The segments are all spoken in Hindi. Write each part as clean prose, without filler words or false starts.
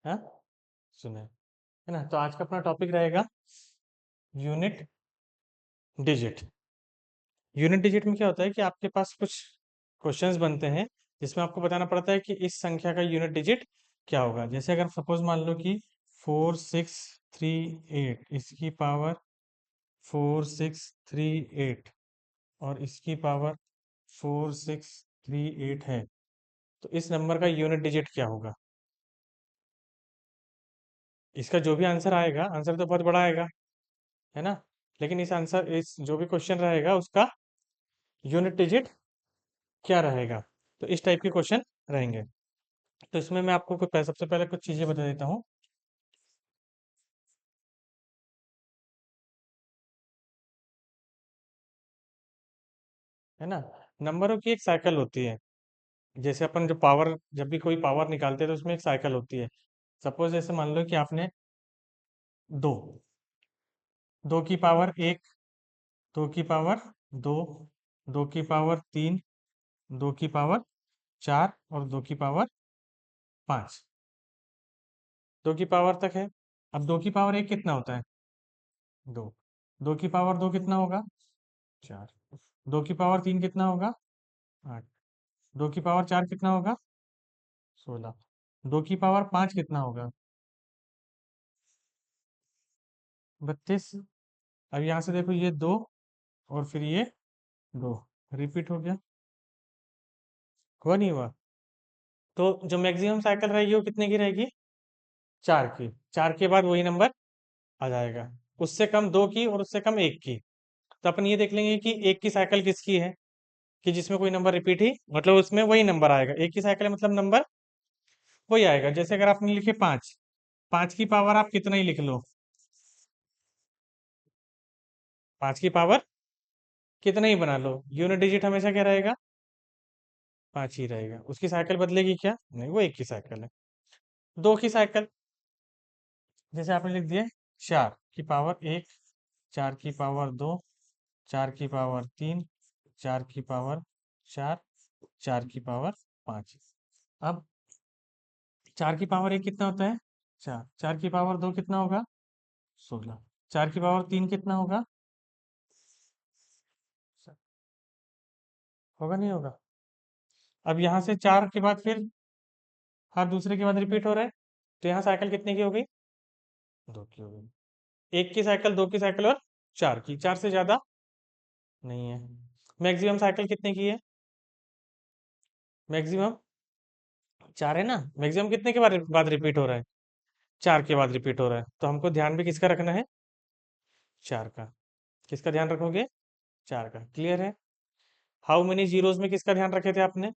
हाँ, सुने है ना। तो आज का अपना टॉपिक रहेगा यूनिट डिजिट। यूनिट डिजिट में क्या होता है कि आपके पास कुछ क्वेश्चंस बनते हैं जिसमें आपको बताना पड़ता है कि इस संख्या का यूनिट डिजिट क्या होगा। जैसे अगर सपोज मान लो कि 4638 इसकी पावर 4638 और इसकी पावर 4638 है, तो इस नंबर का यूनिट डिजिट क्या होगा। इसका जो भी आंसर आएगा, आंसर तो बहुत बड़ा आएगा, है ना। लेकिन इस जो भी क्वेश्चन रहेगा उसका यूनिट डिजिट क्या रहेगा। तो इस टाइप के क्वेश्चन रहेंगे। तो इसमें मैं आपको सबसे पहले कुछ चीजें बता देता हूँ, है ना। नंबरों की एक साइकिल होती है। जैसे अपन जो पावर, जब भी कोई पावर निकालते हैं तो उसमें एक साइकिल होती है। सपोज जैसे मान लो कि आपने दो, दो की पावर एक, दो की पावर दो, दो की पावर तीन, दो की पावर चार और दो की पावर पाँच। दो की पावर तक है। अब दो की पावर एक कितना होता है? दो। दो की पावर दो कितना होगा? चार। दो की पावर तीन कितना होगा? आठ। दो की पावर चार कितना होगा? 16। दो की पावर पाँच कितना होगा? 32। अब यहाँ से देखो, ये दो और फिर ये दो रिपीट हो गया, हुआ नहीं हुआ? तो जो मैक्सिमम साइकिल रहेगी वो कितने की रहेगी? चार की। चार के बाद वही नंबर आ जाएगा। उससे कम दो की और उससे कम एक की। तो अपन ये देख लेंगे कि एक की साइकिल किसकी है, कि जिसमें कोई नंबर रिपीट ही, मतलब उसमें वही नंबर आएगा। एक की साइकिल मतलब नंबर वही आएगा। जैसे अगर आपने लिखे पाँच, पाँच की पावर आप कितना ही लिख लो, पाँच की पावर कितना ही बना लो, यूनिट डिजिट हमेशा क्या रहेगा? पाँच ही रहेगा। उसकी साइकिल बदलेगी क्या? नहीं, वो एक की साइकिल है। दो की साइकिल, जैसे आपने लिख दिया चार की पावर एक, चार की पावर दो, चार की पावर तीन, चार की पावर चार, चार की पावर पाँच। अब चार की पावर एक कितना होता है? चार। चार की पावर दो कितना होगा? 16। चार की पावर तीन कितना होगा? होगा नहीं होगा? अब यहाँ से चार के बाद फिर हर दूसरे के बाद रिपीट हो रहा है, तो यहाँ साइकिल कितने की हो गई? दो की हो गई। एक की साइकिल, दो की साइकिल और चार की। चार से ज्यादा नहीं है। मैक्सिमम साइकिल कितने की है? मैक्सिमम चार है ना। मैक्सिमम कितने के बाद रिपीट हो रहा है? चार के बाद रिपीट हो रहा है। तो हमको ध्यान भी किसका रखना है? चार का। किसका ध्यान रखोगे? चार का। क्लियर है? हाउ मेनी जीरोज में किसका ध्यान रखे थे आपने?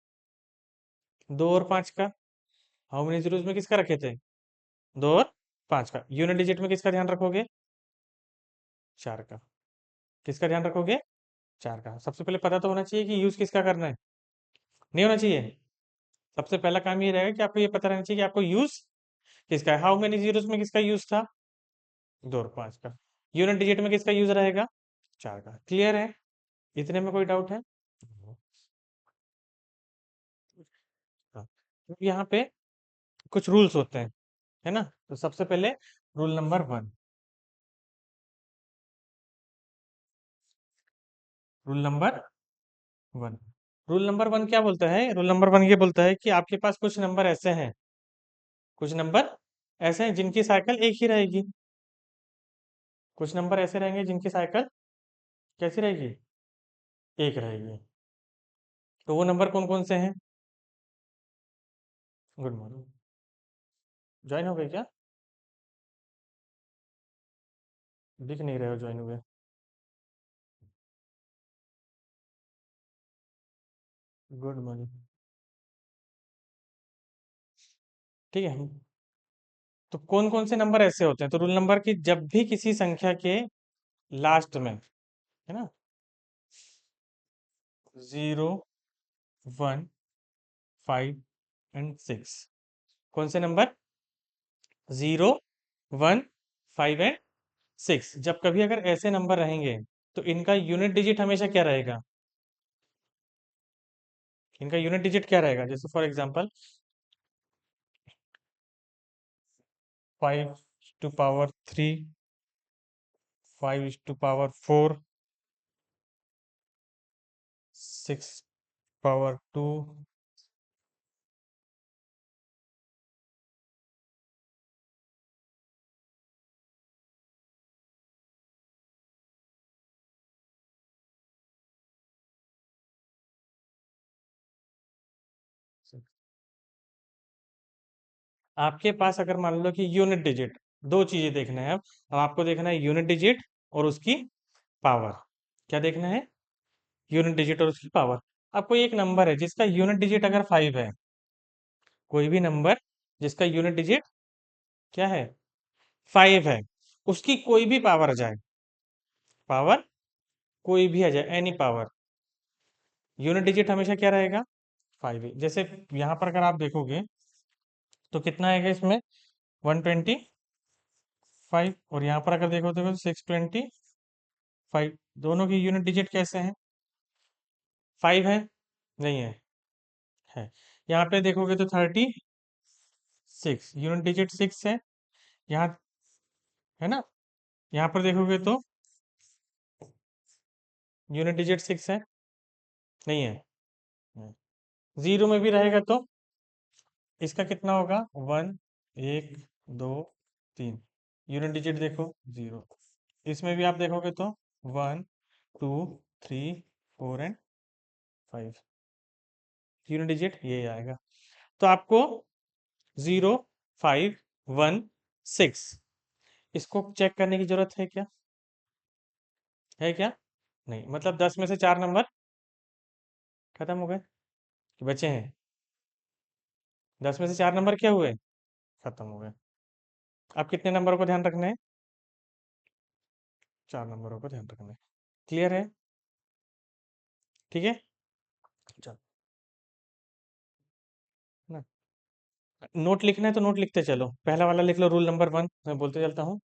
दो और पांच का। हाउ मेनी जीरोज में किसका रखे थे? दो और पांच का। यूनिट डिजिट में किसका ध्यान रखोगे? चार का। किसका ध्यान रखोगे? चार का। सबसे पहले पता तो होना चाहिए कि यूज किसका करना है। नहीं होना चाहिए? सबसे पहला काम ये रहेगा कि आपको ये पता रहना चाहिए कि आपको यूज किसका है। हाउ मेनी जीरोज में किसका यूज था? दो और पांच का। यूनिट डिजिट में किसका यूज रहेगा? चार का। क्लियर है? इतने में कोई डाउट है? हाँ। तो यहाँ पे कुछ रूल्स होते हैं, है ना। तो सबसे पहले rule number one. Rule number one. Rule number one क्या बोलता है? रूल नंबर वन ये बोलता है कि आपके पास कुछ नंबर ऐसे हैं, कुछ नंबर ऐसे हैं जिनकी साइकिल एक ही रहेगी। कुछ नंबर ऐसे रहेंगे जिनकी साइकिल कैसी रहेगी? एक रहेगी। तो वो नंबर कौन कौन से हैं? Good morning. ज्वाइन हो गए क्या? दिख नहीं रहे हो ज्वाइन हुए। Good morning. ठीक है। तो कौन कौन से नंबर ऐसे होते हैं? तो रूल नंबर की, जब भी किसी संख्या के लास्ट में, है ना, zero, one, five and six, कौन से number? Zero, one, five and six. जब कभी अगर ऐसे नंबर रहेंगे तो इनका यूनिट डिजिट हमेशा क्या रहेगा? इनका यूनिट डिजिट क्या रहेगा? जैसे for example 5 to power 3, 5 to power 4, 6 power 2, आपके पास अगर मान लो कि यूनिट डिजिट, दो चीजें देखना है अब आपको देखना है यूनिट डिजिट और उसकी पावर। क्या देखना है? यूनिट डिजिट और उसकी पावर। अब कोई एक नंबर है जिसका यूनिट डिजिट अगर 5 है, कोई भी नंबर जिसका यूनिट डिजिट क्या है, 5 है, उसकी कोई भी पावर आ जाए, पावर कोई भी आ जाए, एनी पावर, यूनिट डिजिट हमेशा क्या रहेगा? 5 ही। जैसे यहाँ पर अगर आप देखोगे तो कितना आएगा इसमें? 125। और यहाँ पर अगर देखो तो 625। दोनों की यूनिट डिजिट कैसे हैं? 5 है? नहीं है, है। यहाँ पे देखोगे तो 36, यूनिट डिजिट 6 है। यहाँ है ना, यहाँ पर देखोगे तो यूनिट डिजिट 6 है, नहीं है। जीरो में भी रहेगा तो इसका कितना होगा? 1, 1, 2, 3, यूनिट डिजिट देखो 0। इसमें भी आप देखोगे तो 1, 2, 3, 4 एंड 5, यूनिट डिजिट ये आएगा। तो आपको 0, 5, 1, 6 इसको चेक करने की जरूरत है क्या? है क्या? नहीं, मतलब 10 में से 4 नंबर खत्म हो गए कि बचे हैं? 10 में से 4 नंबर क्या हुए? खत्म हो गए। अब कितने नंबरों को ध्यान रखना है? 4 नंबरों को ध्यान रखना है। क्लियर है? ठीक है, चलो ना। नोट लिखना है तो नोट लिखते चलो, पहला वाला लिख लो, रूल नंबर 1, मैं बोलते चलता हूँ।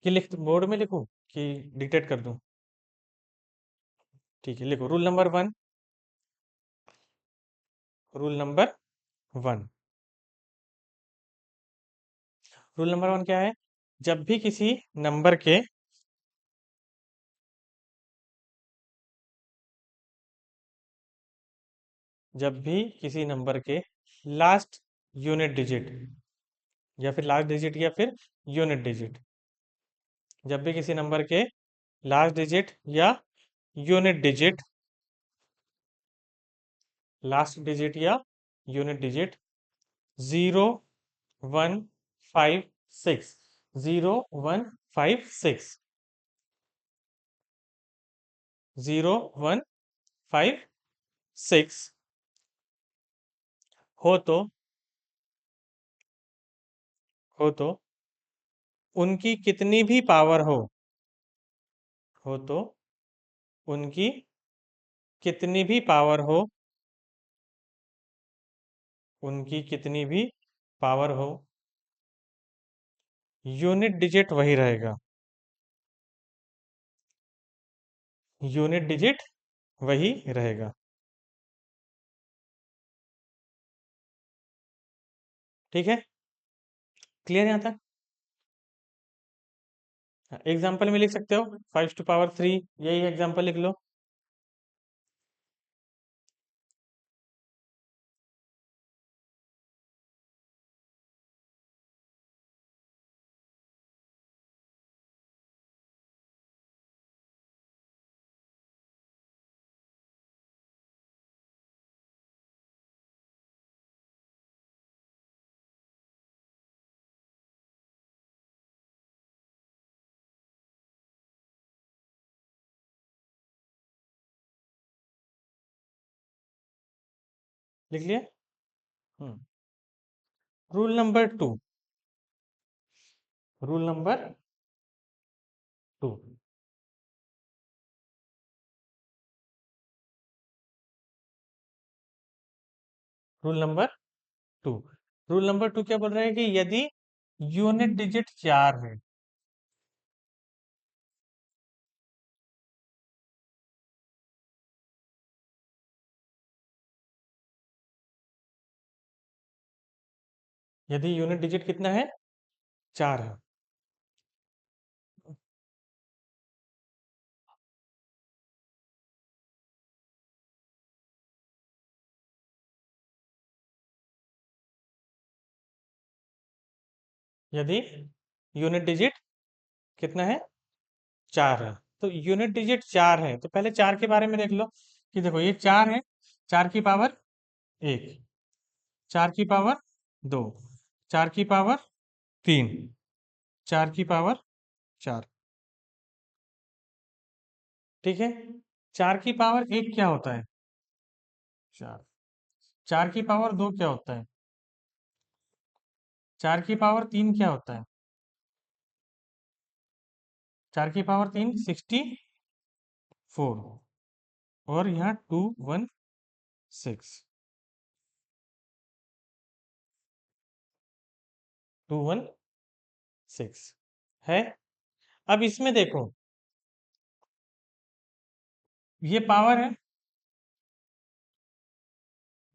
कि लिख बोर्ड में लिखूं कि डिक्टेट कर दूं? ठीक है, लिखो rule number 1। Rule number 1, rule number 1 क्या है? जब भी किसी नंबर के जब भी किसी नंबर के लास्ट यूनिट डिजिट या फिर लास्ट डिजिट या फिर यूनिट डिजिट, जब भी किसी नंबर के लास्ट डिजिट या यूनिट डिजिट, लास्ट डिजिट या यूनिट डिजिट 0, 1, 5, 6, 0, 1, 5, 6, 0, 1, 5, 6 हो तो हो तो उनकी कितनी भी पावर हो तो उनकी कितनी भी पावर हो, उनकी कितनी भी पावर हो, यूनिट डिजिट वही रहेगा, यूनिट डिजिट वही रहेगा। ठीक है, क्लियर यहाँ तक? एग्जाम्पल में लिख सकते हो, 5 to power 3, यही एग्जाम्पल लिख लो। लिख लिया? हम्म। Rule number 2, rule number 2, rule number 2, rule number 2 क्या बोल रहा है कि यदि यूनिट डिजिट 4 है, यदि यूनिट डिजिट कितना है? 4 है। यदि यूनिट डिजिट कितना है, 4 है। तो यूनिट डिजिट 4 है तो पहले 4 के बारे में देख लो कि देखो ये 4 है, 4 की पावर 1, 4 की पावर 2, 4 की पावर 3, 4 की पावर 4। ठीक है। 4 की पावर 1 क्या होता है, 4। 4 की पावर 2 क्या होता है, 4 की पावर 3 क्या होता है, 4 की पावर 3 64, और यहाँ 216, 216 है। अब इसमें देखो, ये पावर है,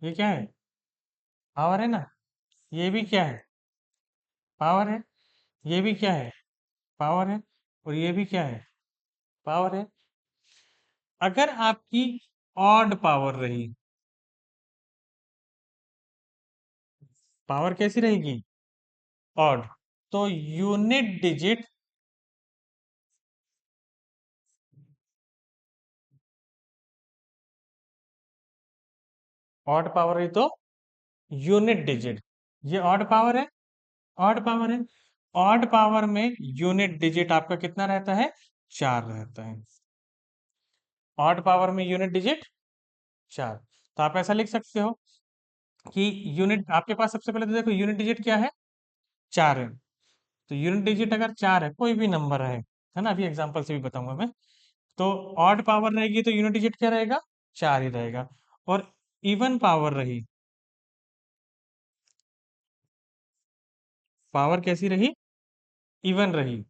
ये क्या है, पावर है ना। ये भी क्या है, पावर है। ये भी क्या है, पावर है। और ये भी क्या है, पावर है। अगर आपकी ऑड पावर रही, पावर कैसी रहेगी, ऑड, तो यूनिट डिजिट, ऑड पावर रही तो यूनिट डिजिट, ये ऑड पावर है, ऑड पावर है। ऑड पावर में यूनिट डिजिट आपका कितना रहता है, 4 रहता है। ऑड पावर में यूनिट डिजिट 4। तो आप ऐसा लिख सकते हो कि यूनिट आपके पास, सबसे पहले तो देखो यूनिट डिजिट क्या है, 4 है। तो यूनिट डिजिट अगर 4 है, कोई भी नंबर है ना, अभी एग्जांपल से भी बताऊंगा मैं। तो ऑड पावर रहेगी तो यूनिट डिजिट क्या रहेगा, 4 ही रहेगा। और इवन पावर रही, पावर कैसी रही, इवन रही,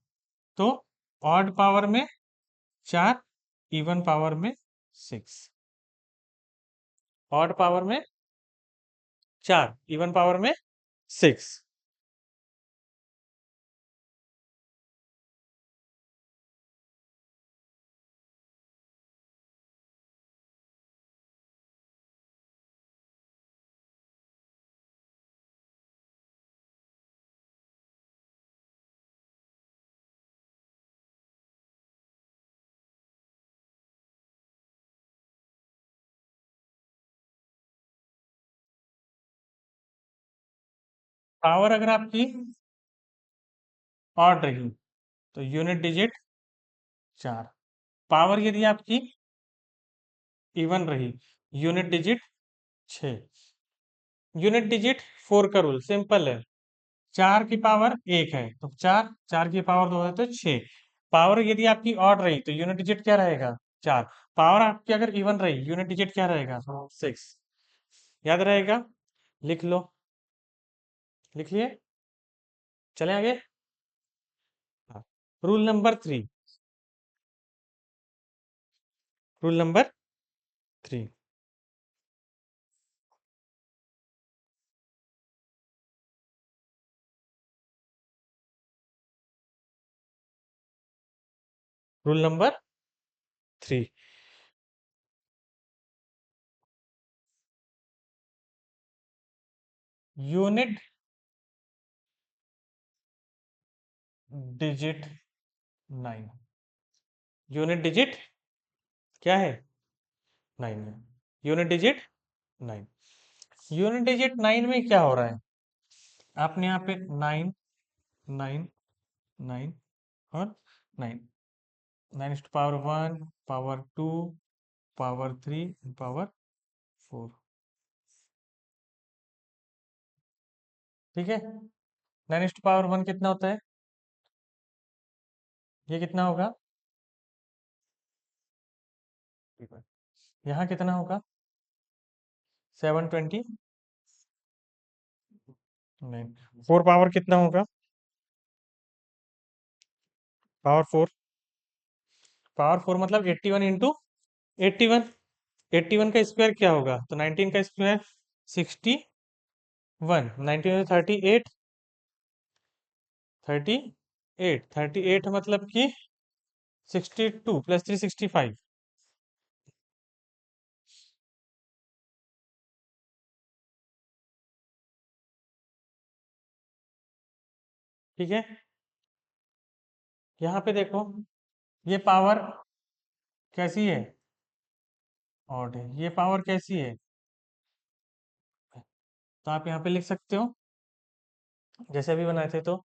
तो ऑड पावर में 4, इवन पावर में 6। ऑड पावर में 4, इवन पावर में 6। पावर अगर आपकी ऑड रही तो यूनिट डिजिट 4। पावर यदि आपकी इवन रही, यूनिट डिजिट 6। यूनिट डिजिट 4 का रूल सिंपल है, 4 की पावर 1 है तो 4, 4 की पावर 2 है तो 6। पावर यदि आपकी ऑड रही तो यूनिट डिजिट क्या रहेगा, 4। पावर आपकी अगर इवन रही, यूनिट डिजिट क्या रहेगा, 6। याद रहेगा, लिख लो, लिख लिए, चले आगे। हाँ। Rule number 3, rule number 3, rule number 3। Unit digit 9, unit digit क्या है, 9 है। यूनिट डिजिट 9, यूनिट डिजिट 9 में क्या हो रहा है, आपने यहाँ पे 9, 9, 9 और 9, 9 to power 1, power 2, power 3, power 4। ठीक है। 9 टू पावर 1 कितना होता है, ये कितना होगा, यहाँ कितना होगा, 720। नहीं, 4 पावर कितना होगा, पावर 4, पावर 4 मतलब 81 इंटू 81। 81 का स्क्वायर क्या होगा, तो 19 का स्क्वायर 61, 19 38, 38 मतलब कि 62 + 3 65। ठीक है, यहाँ पे देखो, ये पावर कैसी है, ऑड है, ये पावर कैसी है, तो आप यहाँ पे लिख सकते हो जैसे अभी बनाए थे। तो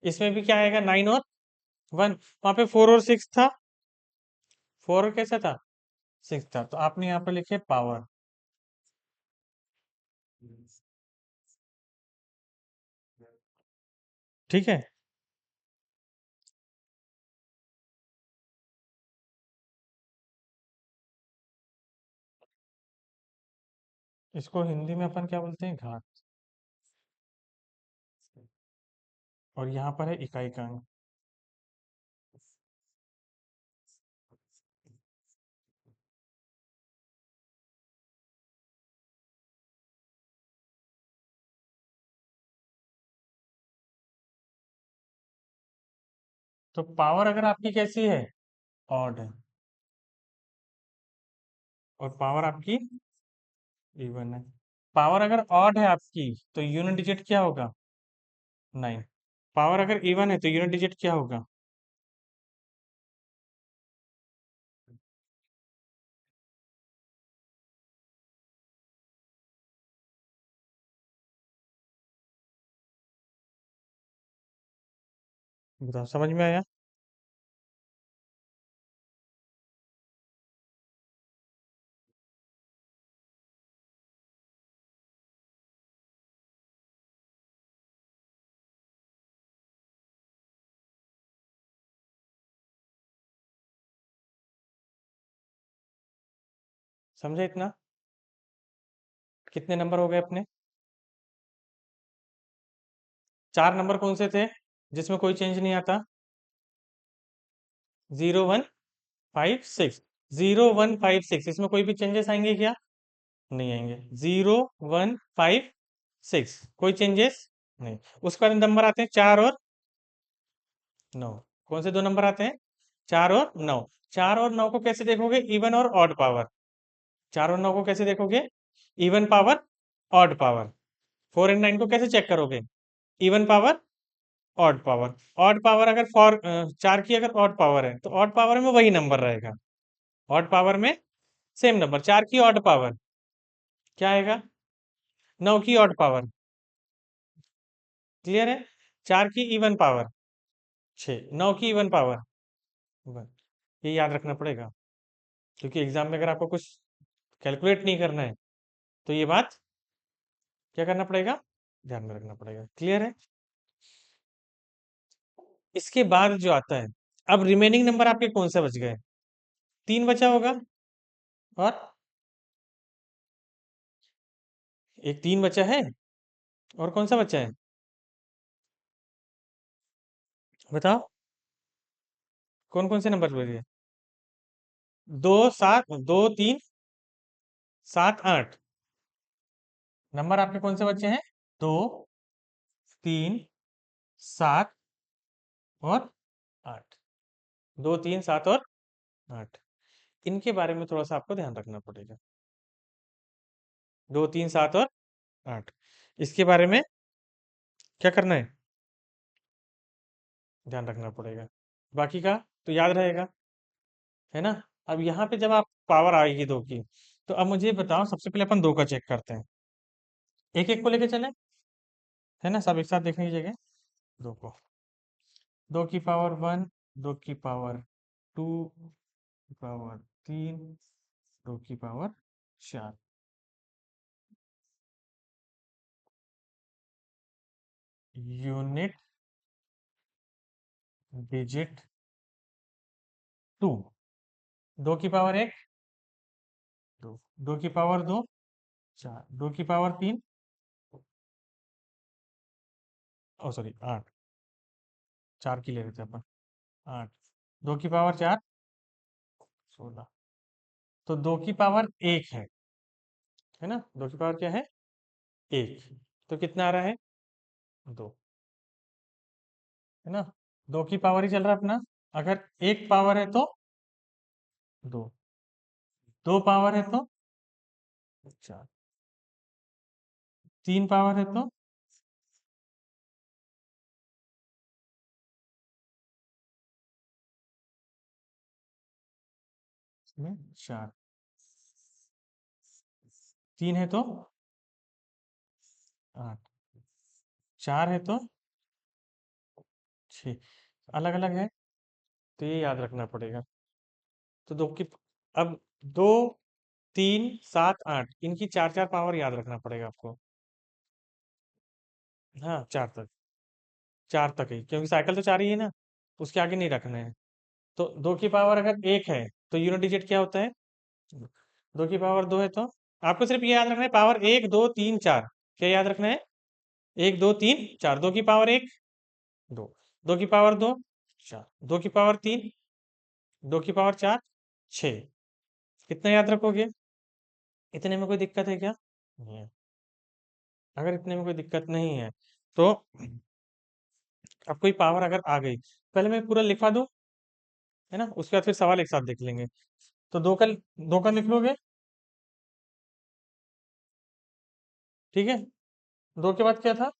इसमें भी क्या आएगा, 9 और 1, वहां पे 4 और 6 था, 4 और कैसा था, 6 था, तो आपने यहाँ पे लिखे पावर। ठीक है, इसको हिंदी में अपन क्या बोलते हैं, घात। और यहाँ पर है इकाई का अंक। तो पावर अगर आपकी कैसी है, ऑड है, और पावर आपकी इवन है। पावर अगर ऑड है आपकी तो यूनिट डिजिट क्या होगा, 9। पावर अगर इवन है तो यूनिट डिजिट क्या होगा, बताओ, समझ में आया। समझे इतना, कितने नंबर हो गए अपने, 4 नंबर कौन से थे जिसमें कोई चेंज नहीं आता, 0 1 5 6, 0 1 5 6, इसमें कोई भी चेंजेस आएंगे क्या, नहीं आएंगे, 0 1 5 6, कोई चेंजेस नहीं। उसके बाद नंबर आते हैं 4 और 9। कौन से दो नंबर आते हैं, 4 और 9। 4 और 9 को कैसे देखोगे, इवन और ऑड पावर। 4 और 9 को कैसे देखोगे, even power, odd power. 4 and 9 को कैसे चेक करोगे, even power, odd power. Odd power अगर 4 की अगर ऑड पावर है तो ऑड पावर में वही नंबर रहेगा, ऑड पावर में सेम नंबर। 4 की ऑड पावर क्या आएगा, 9 की ऑड पावर, क्लियर है। 4 की इवन पावर 6, 9 की इवन पावर 1। ये याद रखना पड़ेगा, क्योंकि एग्जाम में अगर आपको कुछ कैलकुलेट नहीं करना है तो ये बात क्या करना पड़ेगा, ध्यान में रखना पड़ेगा, क्लियर है। इसके बाद जो आता है, अब रिमेनिंग नंबर आपके कौन से बच गए, 3 बचा होगा, और एक 3 बचा है, और कौन सा बचा है, बताओ, कौन कौन से नंबर बचे, 2 7, 2 3 7 8 नंबर आपके कौन से बचे हैं, 2 3 7 और 8, 2 3 7 और 8। इनके बारे में थोड़ा सा आपको ध्यान रखना पड़ेगा, 2 3 7 और 8, इसके बारे में क्या करना है, ध्यान रखना पड़ेगा। बाकी का तो याद रहेगा, है ना। अब यहाँ पे जब आप पावर आएगी 2 की, तो अब मुझे बताओ, सबसे पहले अपन 2 का चेक करते हैं, एक एक को लेके चले, है ना, सब एक साथ देखने की जगह। 2 को, 2 की पावर 1, 2 की पावर 2, पावर 3, 2 की पावर 4, यूनिट डिजिट 2, 2 की पावर 1, 2, 2 की पावर 2, 4, 2 की पावर 3, ओ सॉरी 8, 4 की ले रहे थे अपन, 8, 2 की पावर 4, 16, तो 2 की पावर 1 है ना, 2 की पावर क्या है, 1, तो कितना आ रहा है, 2। है ना। दो की पावर ही चल रहा है अपना। अगर एक पावर है तो दो, दो पावर है तो चार, तीन पावर है तो इसमें चार, तीन है तो आठ, चार है तो छः। अलग अलग है तो ये याद रखना पड़ेगा। तो दो की, अब दो, तीन, सात, आठ, इनकी चार चार पावर याद रखना पड़ेगा आपको। हाँ, चार तक, चार तक ही, क्योंकि साइकिल तो चार ही है ना, उसके आगे नहीं रखना है। तो दो की पावर अगर एक है तो यूनिट डिजिट क्या होता है? दो की पावर दो है तो आपको सिर्फ ये याद रखना है, पावर एक, दो, तीन, चार। क्या याद रखना है? एक, दो, तीन, चार। दो की पावर एक, दो। दो की पावर दो, चार। दो की पावर तीन, दो की पावर चार, छः। कितना याद रखोगे? इतने में कोई दिक्कत है क्या? नहीं है। अगर इतने में कोई दिक्कत नहीं है तो अब कोई पावर अगर आ गई, पहले मैं पूरा लिखवा दूं, है ना, उसके बाद फिर सवाल एक साथ देख लेंगे। तो दो का लिख लोगे, ठीक है। दो के बाद क्या था?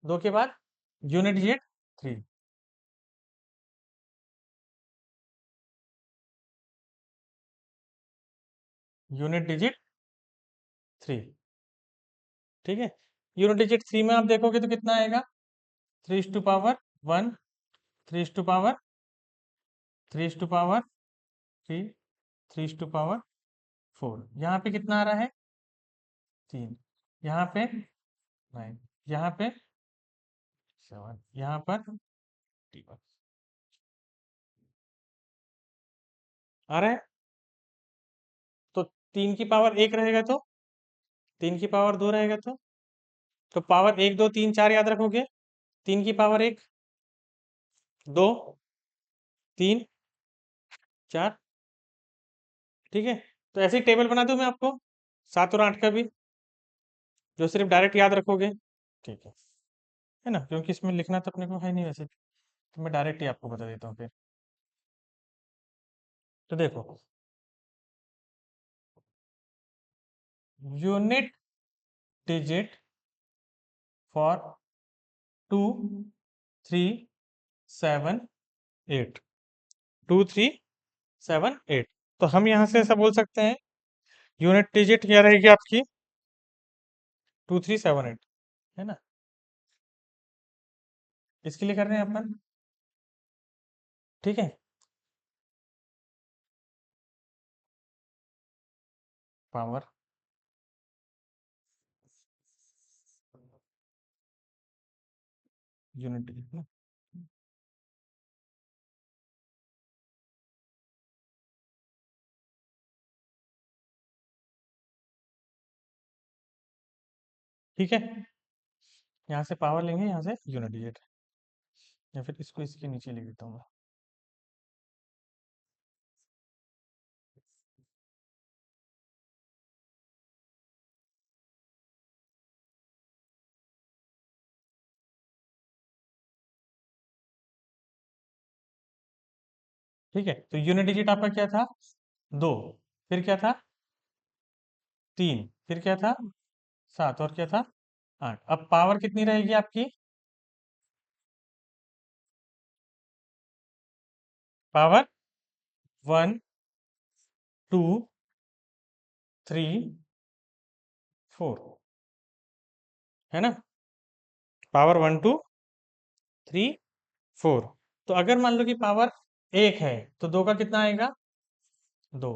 दो के बाद unit digit three, unit digit three, ठीक है। यूनिट डिजिट थ्री में आप देखोगे तो कितना आएगा? Three to power one, three to power, three to power three, three to power four. यहाँ पे कितना आ रहा है? तीन। यहाँ पे नाइन, यहाँ पे सेवन, यहाँ पर टी1। आ रहा है। तो तीन की पावर एक रहेगा तो, तीन की पावर दो रहेगा तो पावर एक, दो, तीन, चार याद रखोगे। तीन की पावर एक, दो, तीन, चार, ठीक है। तो ऐसे ही टेबल बना दूं मैं आपको, सात और आठ का भी, जो सिर्फ डायरेक्ट याद रखोगे, ठीक है ना, क्योंकि इसमें लिखना तो अपने को है नहीं वैसे, तो मैं डायरेक्ट ही आपको बता देता हूँ फिर। तो देखो, unit digit for two, three, seven, eight, two, three, seven, eight. तो हम यहाँ से ऐसा बोल सकते हैं, यूनिट डिजिट क्या रहेगी आपकी? टू, थ्री, सेवन, एट, है ना। इसके लिए कर रहे हैं अपन, ठीक है। पावर यूनिट डिजिट ना, ठीक है। यहाँ से पावर लेंगे, यहाँ से यूनिट डिजिट, या फिर इसको इसके नीचे लिख देता हूँ मैं। ठीक है, तो यूनिट डिजिट आपका क्या था? दो। फिर क्या था? तीन। फिर क्या था? सात। और क्या था? आठ। अब पावर कितनी रहेगी आपकी? Power one, two, three, four, है ना। Power one, two, three, four. तो अगर मान लो कि पावर एक है तो दो का कितना आएगा? दो।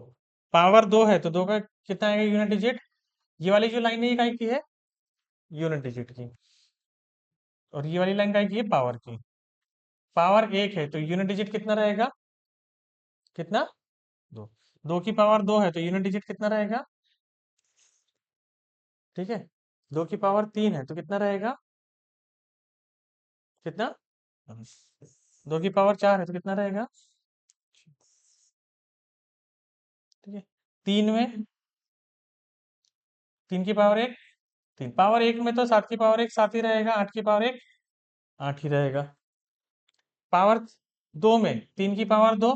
पावर दो है तो दो का कितना आएगा यूनिट डिजिट? ये वाली जो लाइन है ये काय की है? यूनिट डिजिट की। और ये वाली लाइन काय की है? पावर की। पावर एक है तो यूनिट डिजिट कितना रहेगा? कितना? दो। दो की पावर दो है तो यूनिट डिजिट कितना रहेगा? ठीक है। दो की पावर तीन है तो कितना रहेगा? कितना? दो की पावर चार है तो कितना रहेगा? ठीक है। तीन में, तीन की पावर एक, 3 पावर 1 में तो 7 की पावर 1 7 ही रहेगा, 8 की पावर 1 8 ही रहेगा। पावर 2 में 3 की पावर 2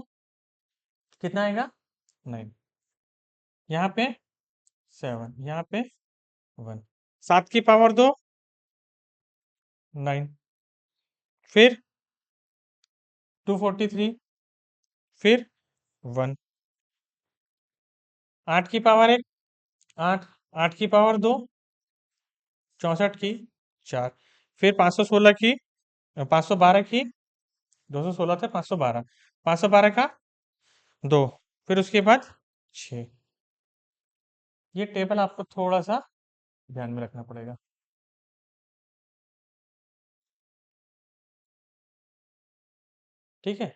कितना आएगा? 9। यहाँ पे 7, यहाँ पे 1। 7 की पावर 2 9, फिर 243, फिर 1। 8 की पावर 1 8, 8 की पावर 2 64 की 4, फिर 516 की 512 की 216 थे 512, 512 का 2, फिर उसके बाद 6। ये टेबल आपको थोड़ा सा ध्यान में रखना पड़ेगा। ठीक है,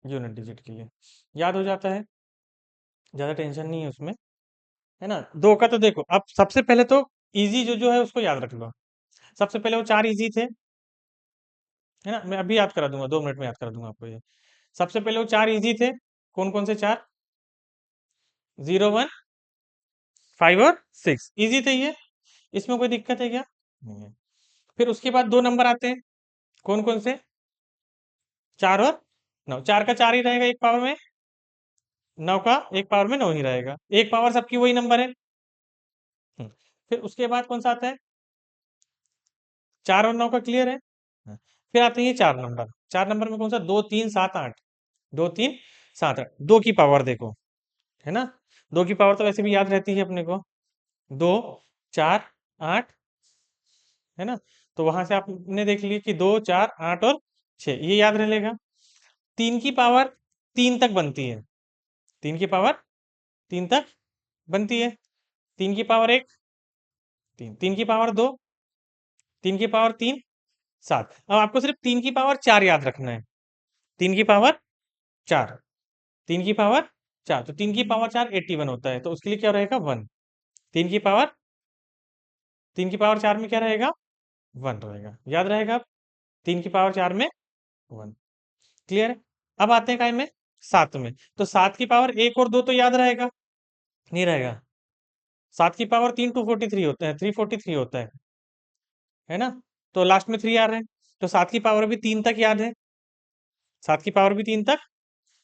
यूनिट डिजिट के लिए याद हो जाता है, ज्यादा टेंशन नहीं है उसमें, है ना। दो का तो देखो, अब सबसे पहले तो इजी जो जो है उसको याद रख लो। सबसे पहले वो चार इजी थे, है ना, मैं अभी याद करा दूंगा, 2 मिनट में याद करा दूंगा आपको ये। सबसे पहले वो चार इजी थे, कौन कौन से चार? 0 1 5 और 6 इजी थे ये, इसमें कोई दिक्कत है क्या? नहीं है। फिर उसके बाद दो नंबर आते हैं, कौन कौन से? 4 और 9, 4 का 4 ही रहेगा एक पावर में, 9 का एक पावर में 9 ही रहेगा, एक पावर सबकी वही नंबर है। हम्म, फिर उसके बाद कौन सा आता है? 4 और 9 का क्लियर है। हाँ, फिर आते हैं ये 4 नंबर, 4 नंबर में कौन सा? 2 3 7 8, 2 3 7 8, 2 की पावर देखो, है ना। 2 की पावर तो वैसे भी याद रहती है अपने को, 2 4 8, है ना। तो वहां से आपने देख लिया कि 2 4 8 और 6, ये याद रह लेगा। 3 की पावर 3 तक बनती है, 3 की पावर 3 तक बनती है। 3 की पावर 1 3, 3 की पावर 2, 3 की पावर 3 7। अब आपको सिर्फ 3 की पावर 4 याद रखना है, 3 की पावर 4, 3 की पावर 4, तो 3 की पावर 4 81 होता है, तो उसके लिए क्या रहेगा? 1। 3 की पावर 3 की पावर 4 में क्या रहेगा? 1 रहेगा, याद रहेगा अब? 3 की पावर 4 में 1, क्लियर है। अब आते हैं काय में? 7 में, तो 7 की पावर 1 और 2 तो याद रहेगा? नहीं रहेगा। 7 की पावर 3 243 होता है, 343 होता है ना। तो लास्ट में 3 आ रहे हैं, तो 7 की पावर भी 3 तक याद है, 7 की पावर भी 3 तक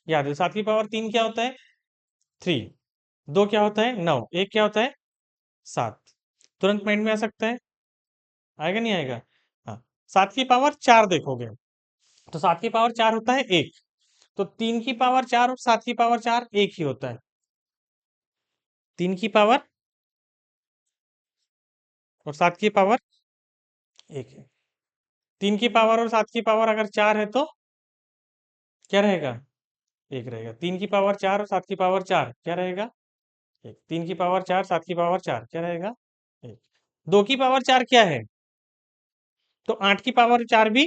याद है। 7 की पावर 3 क्या होता है? 3। 2 क्या होता है? 9। 1 क्या होता है? 7। तुरंत माइंड में आ सकता है, आएगा नहीं आएगा? हाँ। 7 की पावर 4 देखोगे, तो 7 की पावर 4 होता है 1, तो 3 की पावर 4 और 7 की पावर 4 एक ही होता है। 3 की पावर और 7 की पावर एक है। 3 की पावर और 7 की पावर अगर 4 है तो क्या रहेगा? एक रहेगा। 3 की पावर 4 और 7 की पावर 4 क्या रहेगा? एक। 3 की पावर 4 7 की पावर 4 क्या रहेगा? एक। 2 की पावर 4 क्या है? तो 8 की पावर 4 भी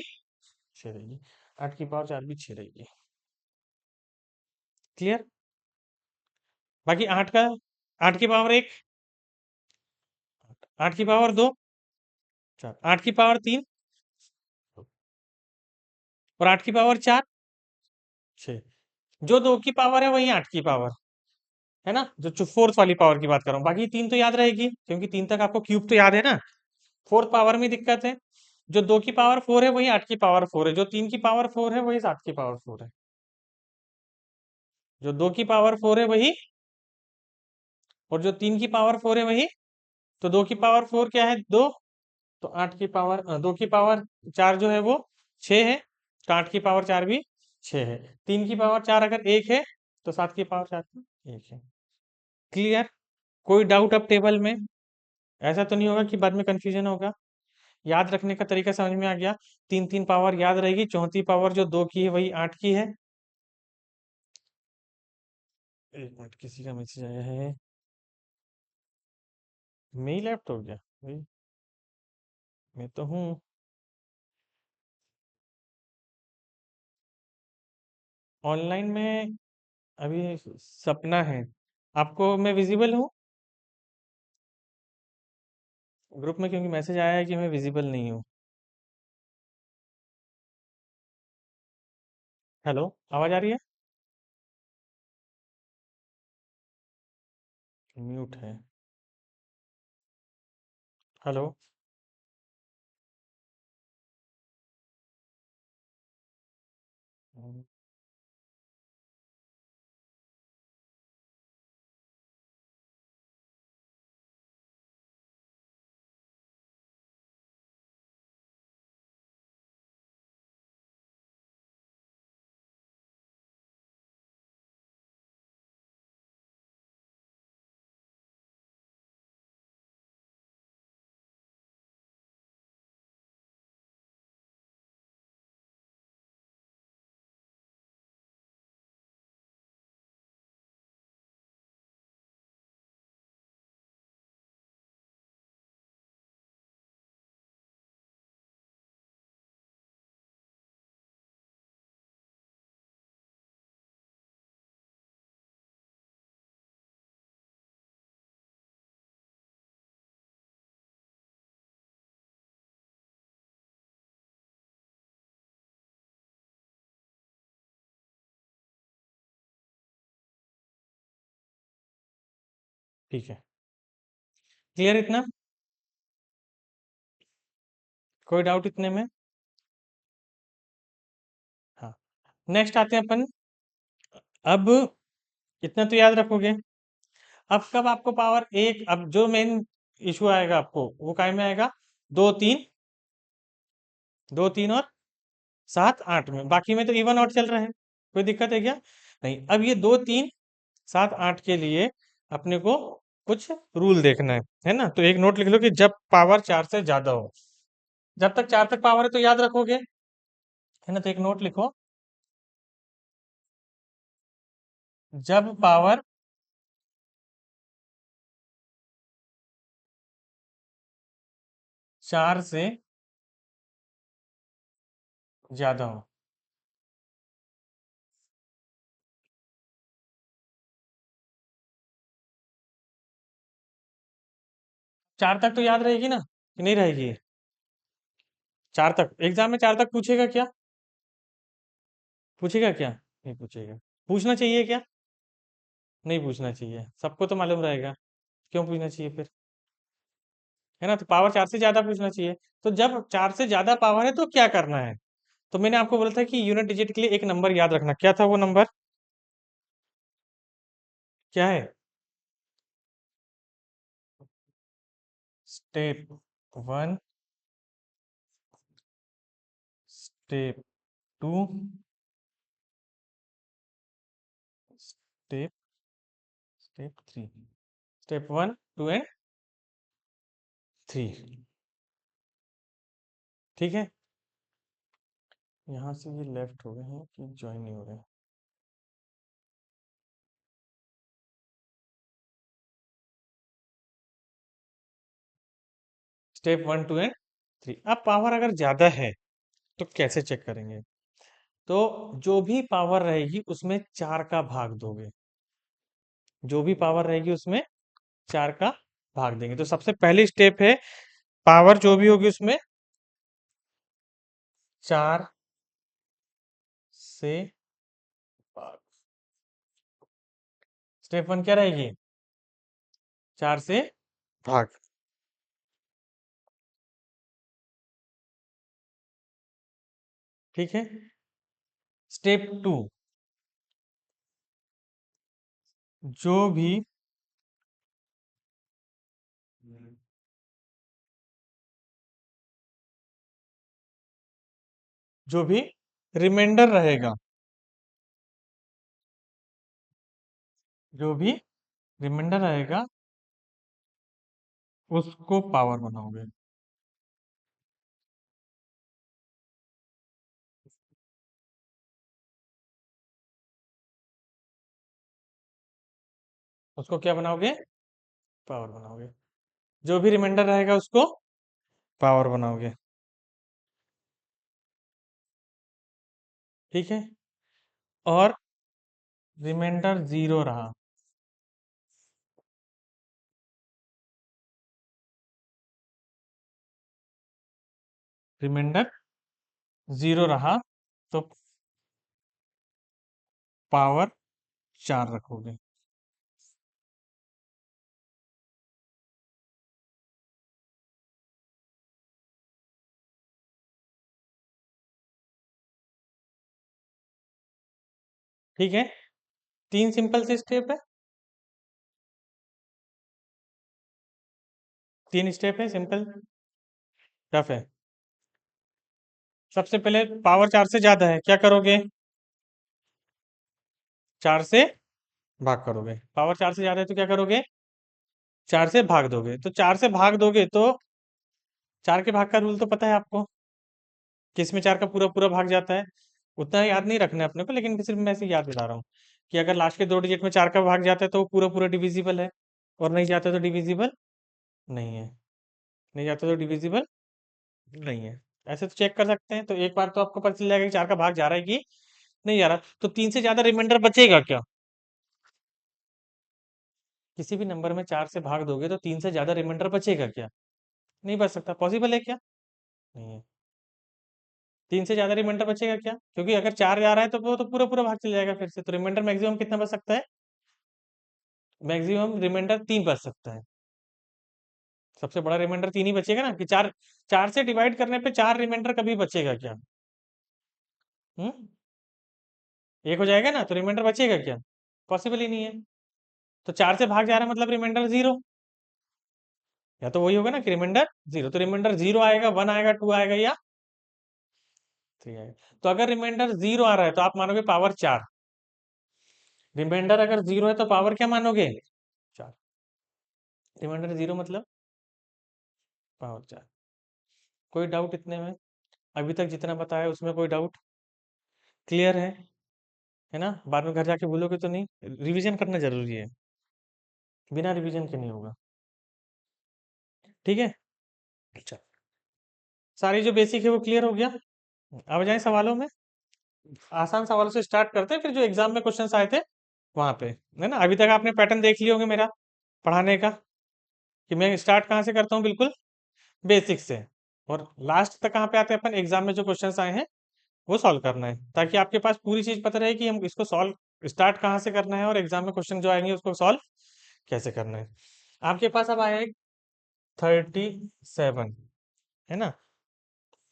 6 रहेगी, 8 की पावर 4 भी 6 रहेगी, क्लियर। बाकी 8 का 8 की पावर 1, 8 की पावर 2 4, 8 की पावर 3 और 8 की पावर 4 6। जो 2 की पावर है वही 8 की पावर, है ना, जो फोर्थ वाली पावर की बात कर रहा हूँ। बाकी 3 तो याद रहेगी, क्योंकि 3 तक आपको क्यूब तो याद है ना। फोर्थ पावर में दिक्कत है, जो 2 की पावर 4 है वही 8 की पावर 4 है, जो 3 की पावर 4 है वही 7 की पावर 4 है, जो 2 की पावर 4 है वही, और जो 3 की पावर 4 है वही। तो 2 की पावर 4 क्या है? 2, तो 8 की पावर 2 की पावर 4 जो है वो 6 है, तो 8 की पावर 4 भी 6 है। 3 की पावर 4 अगर 1 है, तो 7 की पावर 4 भी 1 है, क्लियर। कोई डाउट अब टेबल में? ऐसा तो नहीं होगा कि बाद में कंफ्यूजन होगा? याद रखने का तरीका समझ में आ गया? तीन तीन पावर याद रहेगी, चौथी पावर जो 2 की है वही 8 की है। एक मिनट, किसी का मैसेज आया है, मेल ऐप तो हो गया भाई, मैं तो हूँ ऑनलाइन में अभी। सपना है, आपको मैं विजिबल हूँ ग्रुप में? क्योंकि मैसेज आया है कि मैं विजिबल नहीं हूँ। हेलो, आवाज आ रही है? म्यूट है, हेलो। हम्म, ठीक है। क्लियर इतना? कोई डाउट इतने में? हाँ। नेक्स्ट आते हैं अपन। अब इतना तो याद रखोगे। अब कब आपको पावर एक, अब जो मेन इशू आएगा आपको वो काय में आएगा? दो तीन, दो तीन और सात आठ में। बाकी में तो इवन आउट चल रहा है, कोई दिक्कत है क्या? नहीं। अब ये दो तीन सात आठ के लिए अपने को कुछ रूल देखना है ना? तो एक नोट लिख लो कि जब पावर चार से ज्यादा हो, जब तक चार तक पावर है तो याद रखोगे, है ना? तो एक नोट लिखो, जब पावर चार से ज्यादा हो। चार तक तो याद रहेगी ना, कि नहीं रहेगी? चार तक एग्जाम में चार तक पूछेगा क्या? पूछेगा क्या? नहीं पूछेगा। पूछना चाहिए क्या? नहीं पूछना चाहिए, सबको तो मालूम रहेगा। क्यों पूछना चाहिए फिर? है ना? तो पावर चार से ज्यादा पूछना चाहिए। तो जब चार से ज्यादा पावर है तो क्या करना है? तो मैंने आपको बोला था कि यूनिट डिजिट के लिए एक नंबर याद रखना। क्या था वो नंबर? क्या है? Step one, step two, step step three. Step one, two and three. ठीक है। यहाँ से ये लेफ्ट हो गए हैं कि ज्वाइन नहीं हो रहे? Step one, two and three. अब पावर अगर ज्यादा है तो कैसे चेक करेंगे? तो जो भी पावर रहेगी उसमें चार का भाग दोगे। जो भी पावर रहेगी उसमें चार का भाग देंगे। तो सबसे पहली स्टेप है, पावर जो भी होगी उसमें चार से भाग। स्टेप वन क्या रहेगी? चार से भाग। ठीक है। स्टेप टू, जो भी जो भी रिमाइंडर रहेगा, जो भी रिमाइंडर रहेगा उसको पावर बनाओगे। उसको क्या बनाओगे? पावर बनाओगे। जो भी रिमाइंडर रहेगा उसको पावर बनाओगे। ठीक है। और रिमाइंडर जीरो रहा, रिमाइंडर जीरो रहा तो पावर चार रखोगे। ठीक है, 3 सिंपल से स्टेप है, 3 स्टेप है सिंपल। टफ है। सबसे पहले पावर 4 से ज्यादा है, क्या करोगे? 4 से भाग करोगे। पावर 4 से ज्यादा है तो क्या करोगे? 4 से भाग दोगे। तो 4 से भाग दोगे तो 4 के भाग का रूल तो पता है आपको, कि इसमें 4 का पूरा पूरा भाग जाता है। उतना याद नहीं रखना है अपने को, लेकिन सिर्फ मैं ऐसे याद दिला रहा हूँ कि अगर लास्ट के 2 डिजिट में 4 का भाग जाता है तो वो पूरा पूरा डिविजिबल है, और नहीं जाता तो डिविजिबल नहीं है। नहीं जाता तो डिविजिबल नहीं है। ऐसे तो चेक कर सकते हैं, तो एक बार तो आपको पता चल जाएगा कि 4 का भाग जा रहा है कि नहीं जा रहा। तो 3 से ज्यादा रिमाइंडर बचेगा क्या? किसी भी नंबर में 4 से भाग दोगे तो 3 से ज्यादा रिमाइंडर बचेगा क्या? नहीं बच सकता। पॉसिबल है क्या? नहीं है। 3 से ज्यादा रिमाइंडर बचेगा क्या? क्योंकि अगर 4 जा रहा है तो वो तो पूरा पूरा भाग चल जाएगा फिर से। तो रिमाइंडर मैक्सिमम कितना बच सकता है? मैक्सिमम रिमाइंडर 3 बच सकता है। सबसे बड़ा रिमाइंडर 3 ही बचेगा ना, कि 4, 4 से डिवाइड करने पे 4 रिमाइंडर कभी बचेगा क्या? हम्म। एक हो जाएगा ना, तो रिमाइंडर बचेगा क्या? पॉसिबल ही नहीं है। तो 4 से भाग जा रहा है मतलब रिमाइंडर 0। या तो वही होगा ना कि रिमाइंडर 0, तो रिमाइंडर 0 आएगा, 1 आएगा, 2 आएगा, या 3 आएगा। तो अगर रिमाइंडर 0 आ रहा है तो आप मानोगे पावर 4। रिमाइंडर अगर 0 है तो पावर क्या मानोगे? 4। रिमाइंडर 0 मतलब पावर 4। कोई डाउट इतने में? अभी तक जितना बताया उसमें कोई डाउट? क्लियर है ना? बाद में घर जाके बोलोगे तो नहीं। रिवीजन करना जरूरी है, बिना रिवीजन के नहीं होगा। ठीक है। अच्छा, सारी जो बेसिक है वो क्लियर हो गया। अब जाए सवालों में। आसान सवालों से स्टार्ट करते हैं, फिर जो एग्जाम में क्वेश्चंस आए थे वहां पे, है ना? अभी तक आपने पैटर्न देख लिए होंगे मेरा पढ़ाने का, कि मैं स्टार्ट कहाँ से करता हूँ, बिल्कुल बेसिक से, और लास्ट तक कहाँ पे आते हैं अपन, एग्जाम में जो क्वेश्चंस आए हैं वो सॉल्व करना है, ताकि आपके पास पूरी चीज पता रहे कि हम इसको सॉल्व स्टार्ट कहाँ से करना है, और एग्जाम में क्वेश्चन जो आएंगे उसको सॉल्व कैसे करना है। आपके पास अब आया 37, है ना?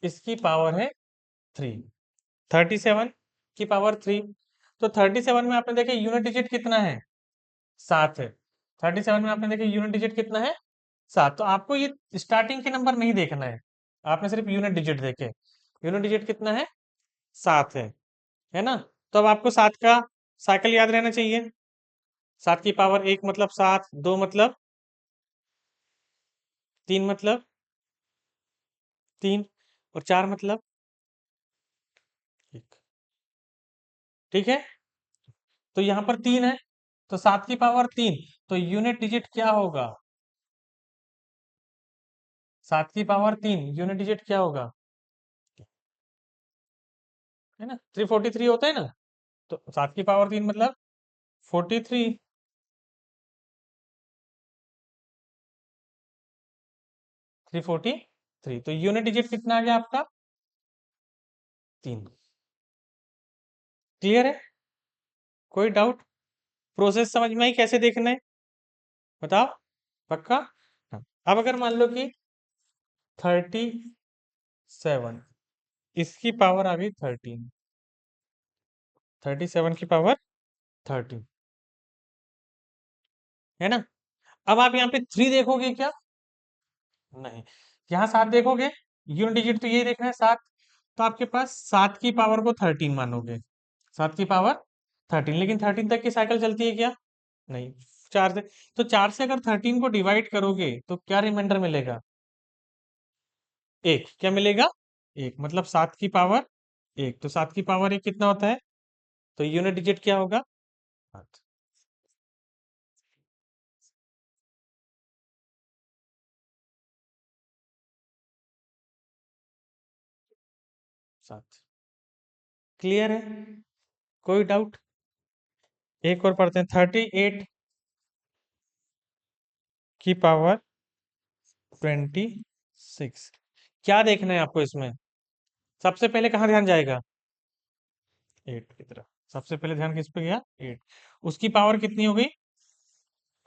इसकी पावर है 3। 37 की पावर 3। तो 37 में आपने देखे यूनिट डिजिट कितना है? 7 है। 37 में आपने देखे यूनिट डिजिट कितना है? 7। तो आपको ये स्टार्टिंग के नंबर नहीं देखना है, आपने सिर्फ यूनिट डिजिट देखे। यूनिट डिजिट कितना है? 7 है ना? तो अब आपको 7 का साइकिल याद रहना चाहिए। 7 की पावर 1 मतलब 7, 2 मतलब 3 मतलब 3, और 4 मतलब 1। ठीक है। तो यहाँ पर 3 है, तो 7 की पावर 3, तो यूनिट डिजिट क्या होगा? 7 की पावर 3 यूनिट डिजिट क्या होगा? है ना, 343 होता है ना? तो 7 की पावर 3 मतलब 43। 343। तो यूनिट डिजिट कितना आ गया आपका? 3। क्लियर है? कोई डाउट? प्रोसेस समझ में आई कैसे देखना है? बताओ। पक्का? हाँ। अब अगर मान लो कि 37, इसकी पावर आ गई 13। 37 की पावर 13, है ना? अब आप यहाँ पे 3 देखोगे क्या? नहीं। यहाँ 7 देखोगे? यूनिट डिजिट तो यही देखना है, 7। तो आपके पास 7 की पावर को 13 मानोगे। 7 की पावर 13, लेकिन 13 तक की साइकिल चलती है क्या? नहीं। 4 से। तो 4 से अगर 13 को डिवाइड करोगे तो क्या रिमाइंडर मिलेगा? 1। क्या मिलेगा? 1 मतलब 7 की पावर 1। तो 7 की पावर 1 कितना होता है? तो यूनिट डिजिट क्या होगा? 7। 7। क्लियर है? कोई डाउट? एक और पढ़ते हैं। 38 की पावर 26। क्या देखना है आपको इसमें? सबसे पहले कहाँ ध्यान जाएगा? 8 की तरफ। सबसे पहले ध्यान किस पे गया? 8। उसकी पावर कितनी हो गई?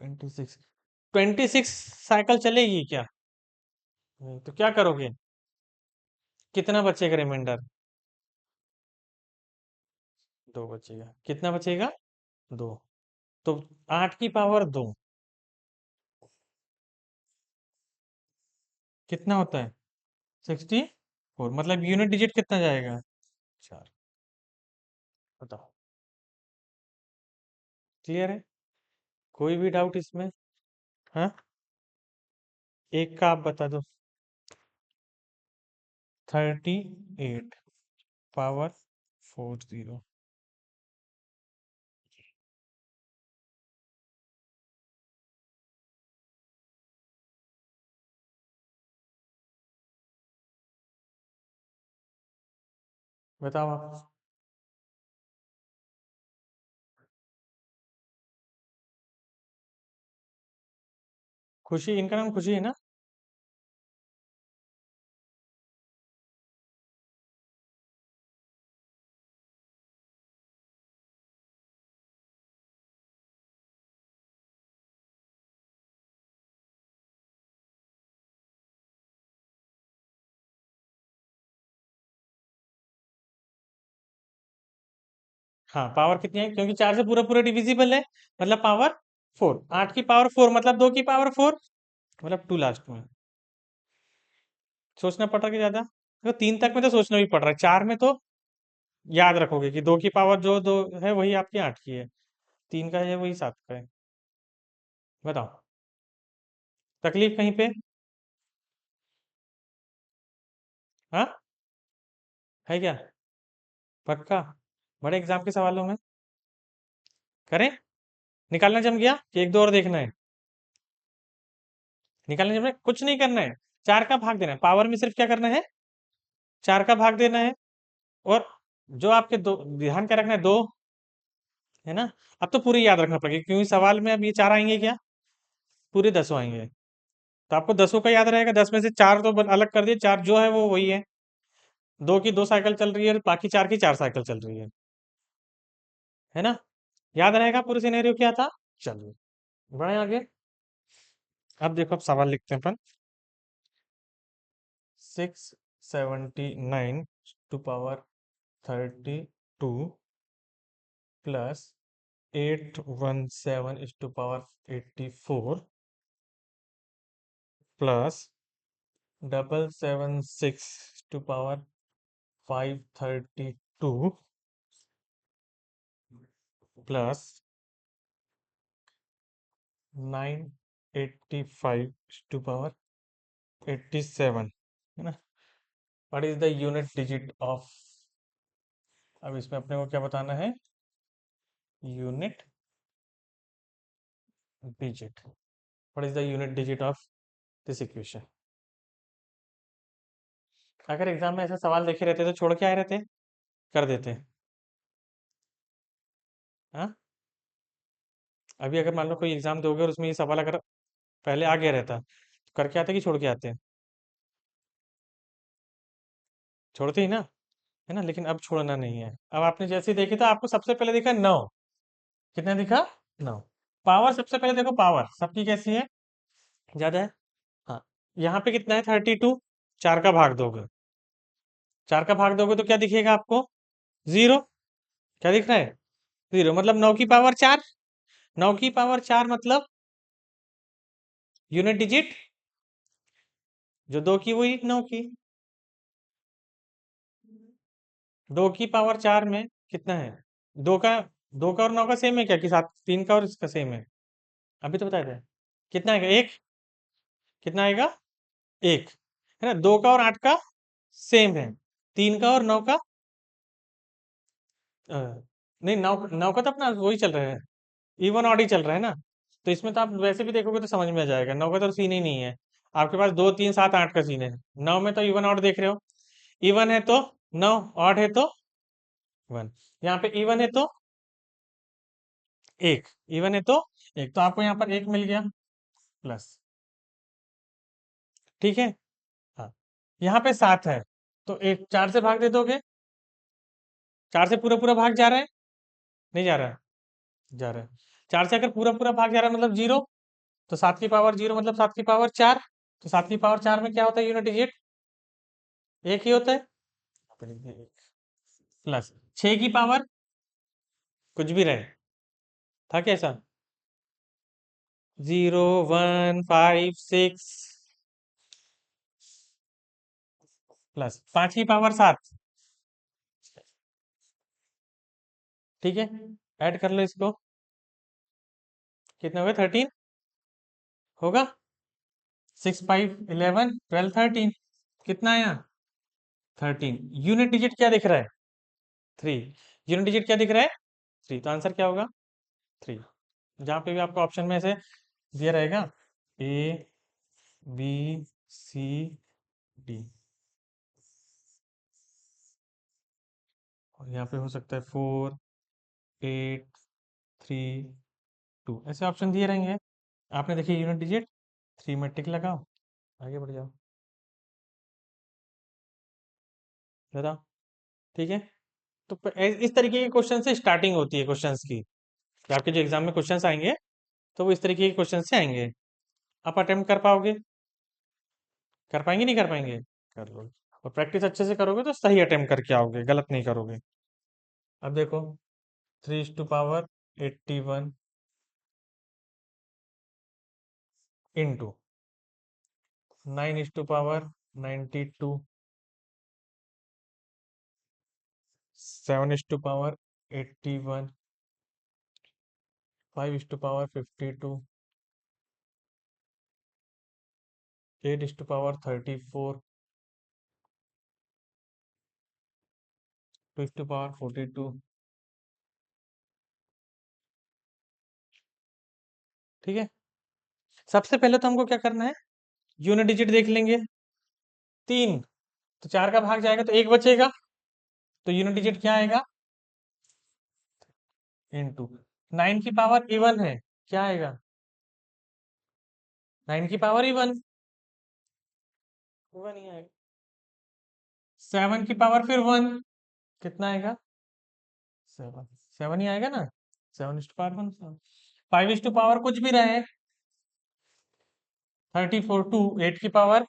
26। 26 साइकिल चलेगी क्या? नहीं। तो क्या करोगे? कितना बचेगा रिमाइंडर? दो बचेगा, कितना बचेगा? दो। तो 8 की पावर 2 कितना होता है? 64। मतलब यूनिट डिजिट कितना जाएगा? 4। बताओ। क्लियर है? कोई भी डाउट इसमें? हाँ, एक का आप बता दो। 38 पावर 40। बताओ आप। खुशी, इनका नाम खुशी है ना? हाँ, पावर कितनी है? क्योंकि 4 से पूरा पूरा डिविजिबल है, मतलब पावर 4। 8 की पावर 4 मतलब 2 की पावर 4, मतलब 2 लास्ट में। सोचना पड़ रहा है कि ज्यादा? तो 3 तक में तो सोचना भी पड़ रहा है, 4 में तो याद रखोगे कि 2 की पावर जो दो है वही आपकी 8 की है, 3 का है वही 7 का है। बताओ। तकलीफ कहीं पे? हाँ, है क्या? पक्का? बड़े एग्जाम के सवालों में करें? निकालना जम गया कि एक दो और देखना है? निकालना जम गया, कुछ नहीं करना है। 4 का भाग देना है, पावर में सिर्फ क्या करना है? 4 का भाग देना है। और जो आपके दो, ध्यान क्या रखना है? दो, है ना? अब तो पूरी याद रखना पड़ेगा, क्योंकि सवाल में अब ये 4 आएंगे क्या? पूरे 10 आएंगे। तो आपको 10 का याद रहेगा, 10 में से 4 तो अलग कर दिए, 4 जो है वो वही है। 2 की 2 साइकिल चल रही है, और बाकी 4 की 4 साइकिल चल रही है ना? याद रहेगा पूरे सिनेरियो क्या था? चलिए, बढ़े आगे। अब देखो, अब सवाल लिखते हैं अपन। 679 to power 32 plus 817 to power 84 plus 776 to power 532 plus 985 to power 87, है ना? What is the unit digit of? अब इसमें अपने को क्या बताना है? Unit digit. What is the unit digit of this equation? अगर एग्जाम में ऐसे सवाल देखे रहते तो छोड़ के आए रहते, कर देते। हाँ, अभी अगर मान लो कोई एग्जाम दोगे और उसमें ये सवाल अगर पहले आ गया रहता, तो करके आते कि छोड़ के आते? छोड़ते ही ना, है ना? लेकिन अब छोड़ना नहीं है। अब आपने जैसे ही देखी तो आपको सबसे पहले दिखा 9। कितना दिखा? 9। पावर सबसे पहले देखो, पावर सबकी कैसी है? ज्यादा है। हाँ, यहाँ पे कितना है? 32। 4 का भाग दोगे, 4 का भाग दोगे तो क्या दिखेगा आपको? 0। क्या दिख रहा है? 0, मतलब 9 की पावर 4। 9 की पावर 4 मतलब यूनिट डिजिट जो 2 की वही 9 की। 2 की पावर 4 में कितना है? 2 का और 9 का सेम है क्या, कि सात 3 का और इसका सेम है? अभी तो बताया था। कितना आएगा? एक। कितना आएगा? एक, है ना? 2 का और 8 का सेम है, 3 का और 9 का नहीं, 9 का तो अपना वही चल रहा है, इवन ऑड ही चल रहा है ना। तो इसमें तो आप वैसे भी देखोगे तो समझ में आ जाएगा, 9 का तो सीन ही नहीं है। आपके पास 2 3 7 8 का सीन है। 9 में तो इवन ऑड देख रहे हो, इवन है तो 9, ऑड है तो 1। यहाँ पे इवन है तो एक, इवन है तो एक, तो आपको यहाँ पर एक मिल गया प्लस। ठीक है। हाँ, यहाँ पे 7 है, तो एक 4 से भाग दे दोगे। 4 से पूरा पूरा भाग जा रहा है? नहीं जा रहा है? जा रहा है। 4 से अगर पूरा पूरा भाग जा रहा है मतलब 0। तो 7 की पावर 0 मतलब 7 की पावर 4। तो 7 की पावर 4 में क्या होता है यूनिट डिजिट? एक ही होता है। यहाँ पे लिख दिया एक। प्लस 6 की पावर कुछ भी रहे, था कैसा? 0 1 5 6 प्लस 5 की पावर 7। ठीक है, ऐड कर लो इसको। कितना होगा? 13 होगा। 6 5 11 12 13। कितना आया? 13। यूनिट डिजिट क्या दिख रहा है? 3। यूनिट डिजिट क्या दिख रहा है? 3। तो आंसर क्या होगा? 3। जहां पे भी आपको ऑप्शन में से दिया रहेगा ए बी सी डी, और यहाँ पे हो सकता है 4 8 3 2, ऐसे ऑप्शन दिए रहेंगे। आपने देखिए यूनिट डिजिट 3 में टिक लगाओ, आगे बढ़ जाओ। बताओ। ठीक है। तो इस तरीके के क्वेश्चन से स्टार्टिंग होती है क्वेश्चंस की, कि आपके जो एग्जाम में क्वेश्चंस आएंगे तो वो इस तरीके के क्वेश्चन से आएंगे। आप अटेम्प्ट कर पाओगे? कर पाएंगे नहीं कर पाएंगे? कर लो। और प्रैक्टिस अच्छे से करोगे तो सही अटेम्प्ट करके आओगे, गलत नहीं करोगे। अब देखो, 3 to the power 81 into 9 to the power 92, 7 to the power 81, 5 to the power 52, 8 to the power 34, 2 to the power 42। ठीक है। सबसे पहले तो हमको क्या करना है? यूनिट डिजिट देख लेंगे। 3, तो 4 का भाग जाएगा तो 1 बचेगा, तो यूनिट डिजिट क्या आएगा? इंटू 9 की पावर इवन है, क्या आएगा? 9 की पावर इवन, वन ही आएगा। 7 की पावर फिर 1, कितना आएगा? 7। 7 ही आएगा ना। 7 is to power 1। 5 is to power कुछ भी रहे, 34 टू 8 की पावर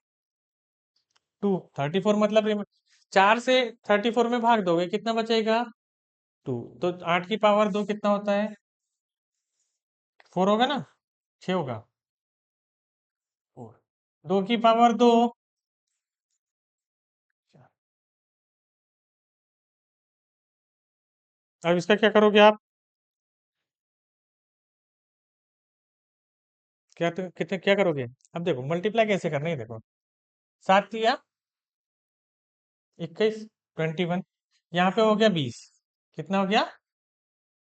2। 34 मतलब 4 से 34 में भाग दोगे, कितना बचेगा? 2। तो 8 की पावर 2 कितना होता है? 4 होगा ना? 6 होगा। 4। 2 की पावर 2। अब इसका क्या करोगे आप? क्या तो कितने क्या करोगे? अब देखो मल्टीप्लाई कैसे करना है, देखो। 7 या 21, 21, यहाँ पे हो गया 20। कितना हो गया?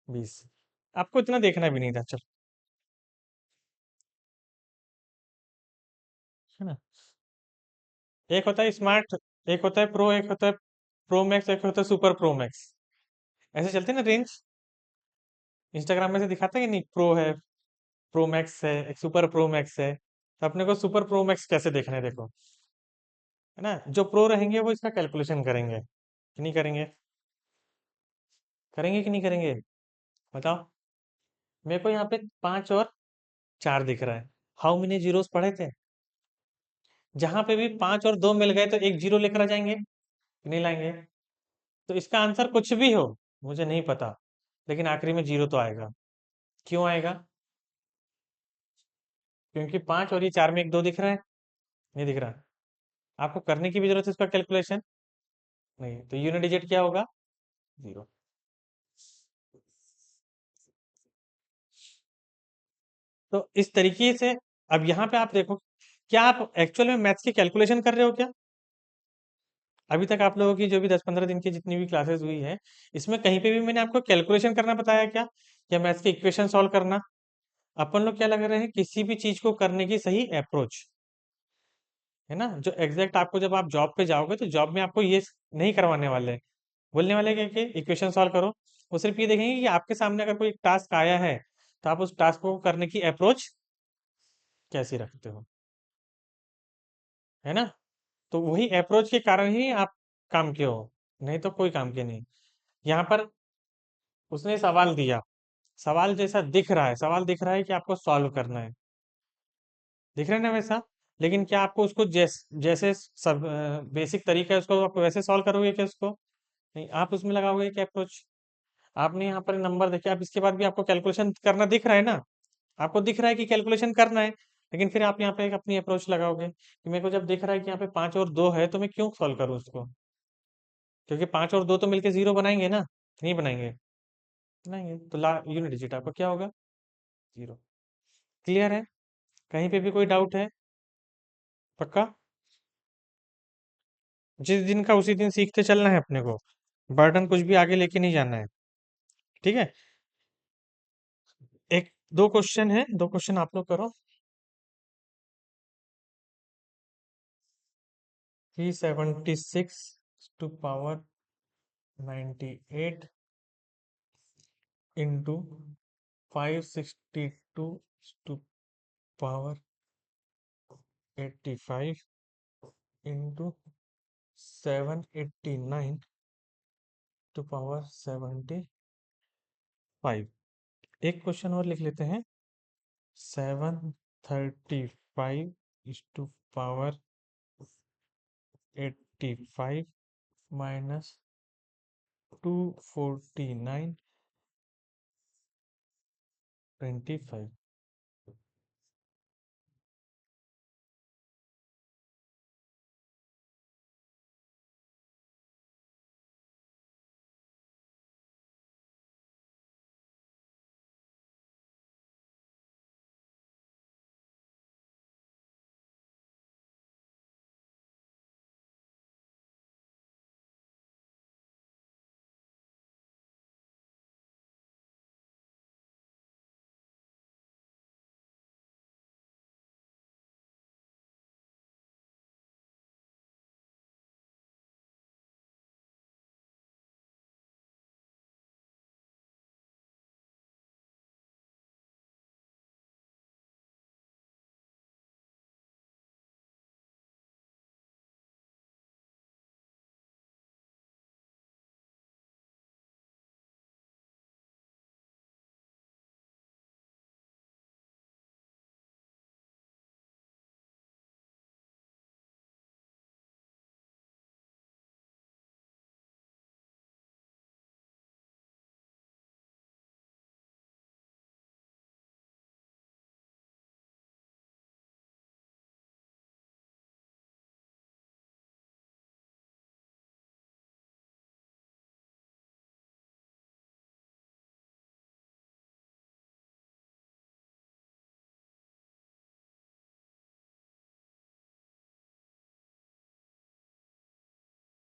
20। आपको इतना देखना भी नहीं था, चल। है ना। एक होता है स्मार्ट, एक होता है प्रो, एक होता है प्रो मैक्स, एक होता है सुपर प्रो मैक्स। ऐसे चलते हैं ना रेंज। इंस्टाग्राम में से दिखाता है कि नहीं, प्रो है, प्रो मैक्स है, एक सुपर प्रो मैक्स है। तो अपने को सुपर प्रो मैक्स कैसे देखना है, देखो। है ना, जो प्रो रहेंगे वो इसका कैलकुलेशन करेंगे कि नहीं करेंगे? करेंगे कि नहीं करेंगे? बताओ। मेरे को यहाँ पे 5 और 4 दिख रहा है। हाउ मेनी जीरोस पढ़े थे? जहां पे भी 5 और 2 मिल गए तो एक जीरो लेकर आ जाएंगे कि नहीं लाएंगे? तो इसका आंसर कुछ भी हो, मुझे नहीं पता, लेकिन आखिरी में जीरो तो आएगा। क्यों आएगा? क्योंकि 5 और ये 4 में एक 2 दिख रहा है, नहीं दिख रहा? आपको करने की भी जरूरत है इसका कैलकुलेशन नहीं, तो यूनिट डिजिट क्या होगा? 0। तो इस तरीके से अब यहाँ पे आप देखो, क्या आप एक्चुअल में मैथ्स की कैलकुलेशन कर रहे हो क्या? अभी तक आप लोगों की जो भी 10 15 दिन की जितनी भी क्लासेस हुई है, इसमें कहीं पे भी मैंने आपको कैलकुलेशन करना बताया क्या? या मैथ्स के इक्वेशन सॉल्व करना? अपन लोग क्या लग रहे हैं, किसी भी चीज को करने की सही अप्रोच। है ना, जो एग्जैक्ट आपको जब आप जॉब पे जाओगे तो जॉब में आपको ये नहीं करवाने वाले। बोलने वाले क्या कि इक्वेशन सॉल्व करो। वो सिर्फ ये देखेंगे कि आपके सामने अगर कोई टास्क आया है तो आप उस टास्क को करने की अप्रोच कैसी रखते हो। है ना। तो वही अप्रोच के कारण ही आप काम के हो, नहीं तो कोई काम के नहीं। यहाँ पर उसने सवाल दिया, सवाल जैसा दिख रहा है, सवाल दिख रहा है कि आपको सॉल्व करना है, दिख रहा है ना वैसा। लेकिन क्या आपको उसको जैसे सब बेसिक तरीका है उसको आप वैसे सॉल्व करोगे क्या उसको? नहीं, आप उसमें लगाओगे क्या अप्रोच? आपने यहाँ पर नंबर देखे, आप इसके बाद भी आपको कैलकुलेशन करना दिख रहा है ना, आपको दिख रहा है कि कैलकुलेशन करना है, लेकिन फिर आप यहाँ पे एक अपनी अप्रोच लगाओगे कि मेरे को जब दिख रहा है कि यहाँ पे 5 और 2 है तो मैं क्यों सॉल्व करूँ उसको, क्योंकि 5 और 2 तो मिलके 0 बनाएंगे ना, नहीं बनाएंगे, बनाएंगे तो ला यूनिट डिजिट आपका क्या होगा, 0। क्लियर है? कहीं पे भी कोई डाउट है? पक्का? जिस दिन का उसी दिन सीखते चलना है अपने को, बर्डन कुछ भी आगे लेके नहीं जाना है। ठीक है, एक दो क्वेश्चन है, दो क्वेश्चन आप लोग करो। 376 to power 98 into 562 to power 85 into 789 to power 75। एक क्वेश्चन और लिख लेते हैं, 735 इस टू पावर 85 माइनस 249 25।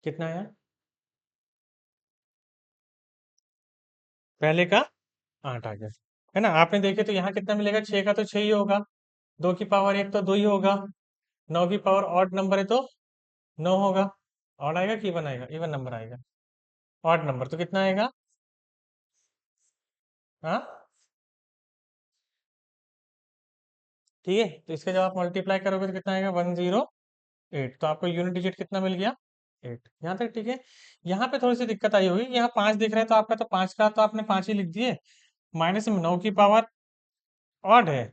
कितना आया? पहले का 8 आ गया, है ना? आपने देखे तो यहाँ कितना मिलेगा, 6 का तो 6 ही होगा, 2 की पावर 1 तो 2 ही होगा, 9 की पावर ऑड नंबर है तो 9 होगा। ऑड आएगा कि इवन आएगा? इवन नंबर आएगा। ऑड नंबर तो कितना आएगा? हाँ, ठीक है, तो इसके जब आप मल्टीप्लाई करोगे तो कितना आएगा, 108। तो आपको यूनिट डिजिट कितना मिल गया, 8। यहाँ तक ठीक है। यहाँ पे थोड़ी सी दिक्कत आई होगी, यहाँ 5 दिख रहा है तो आपका तो 5 का तो आपने 5 ही लिख दिए, माइनस में 9 की पावर ऑड है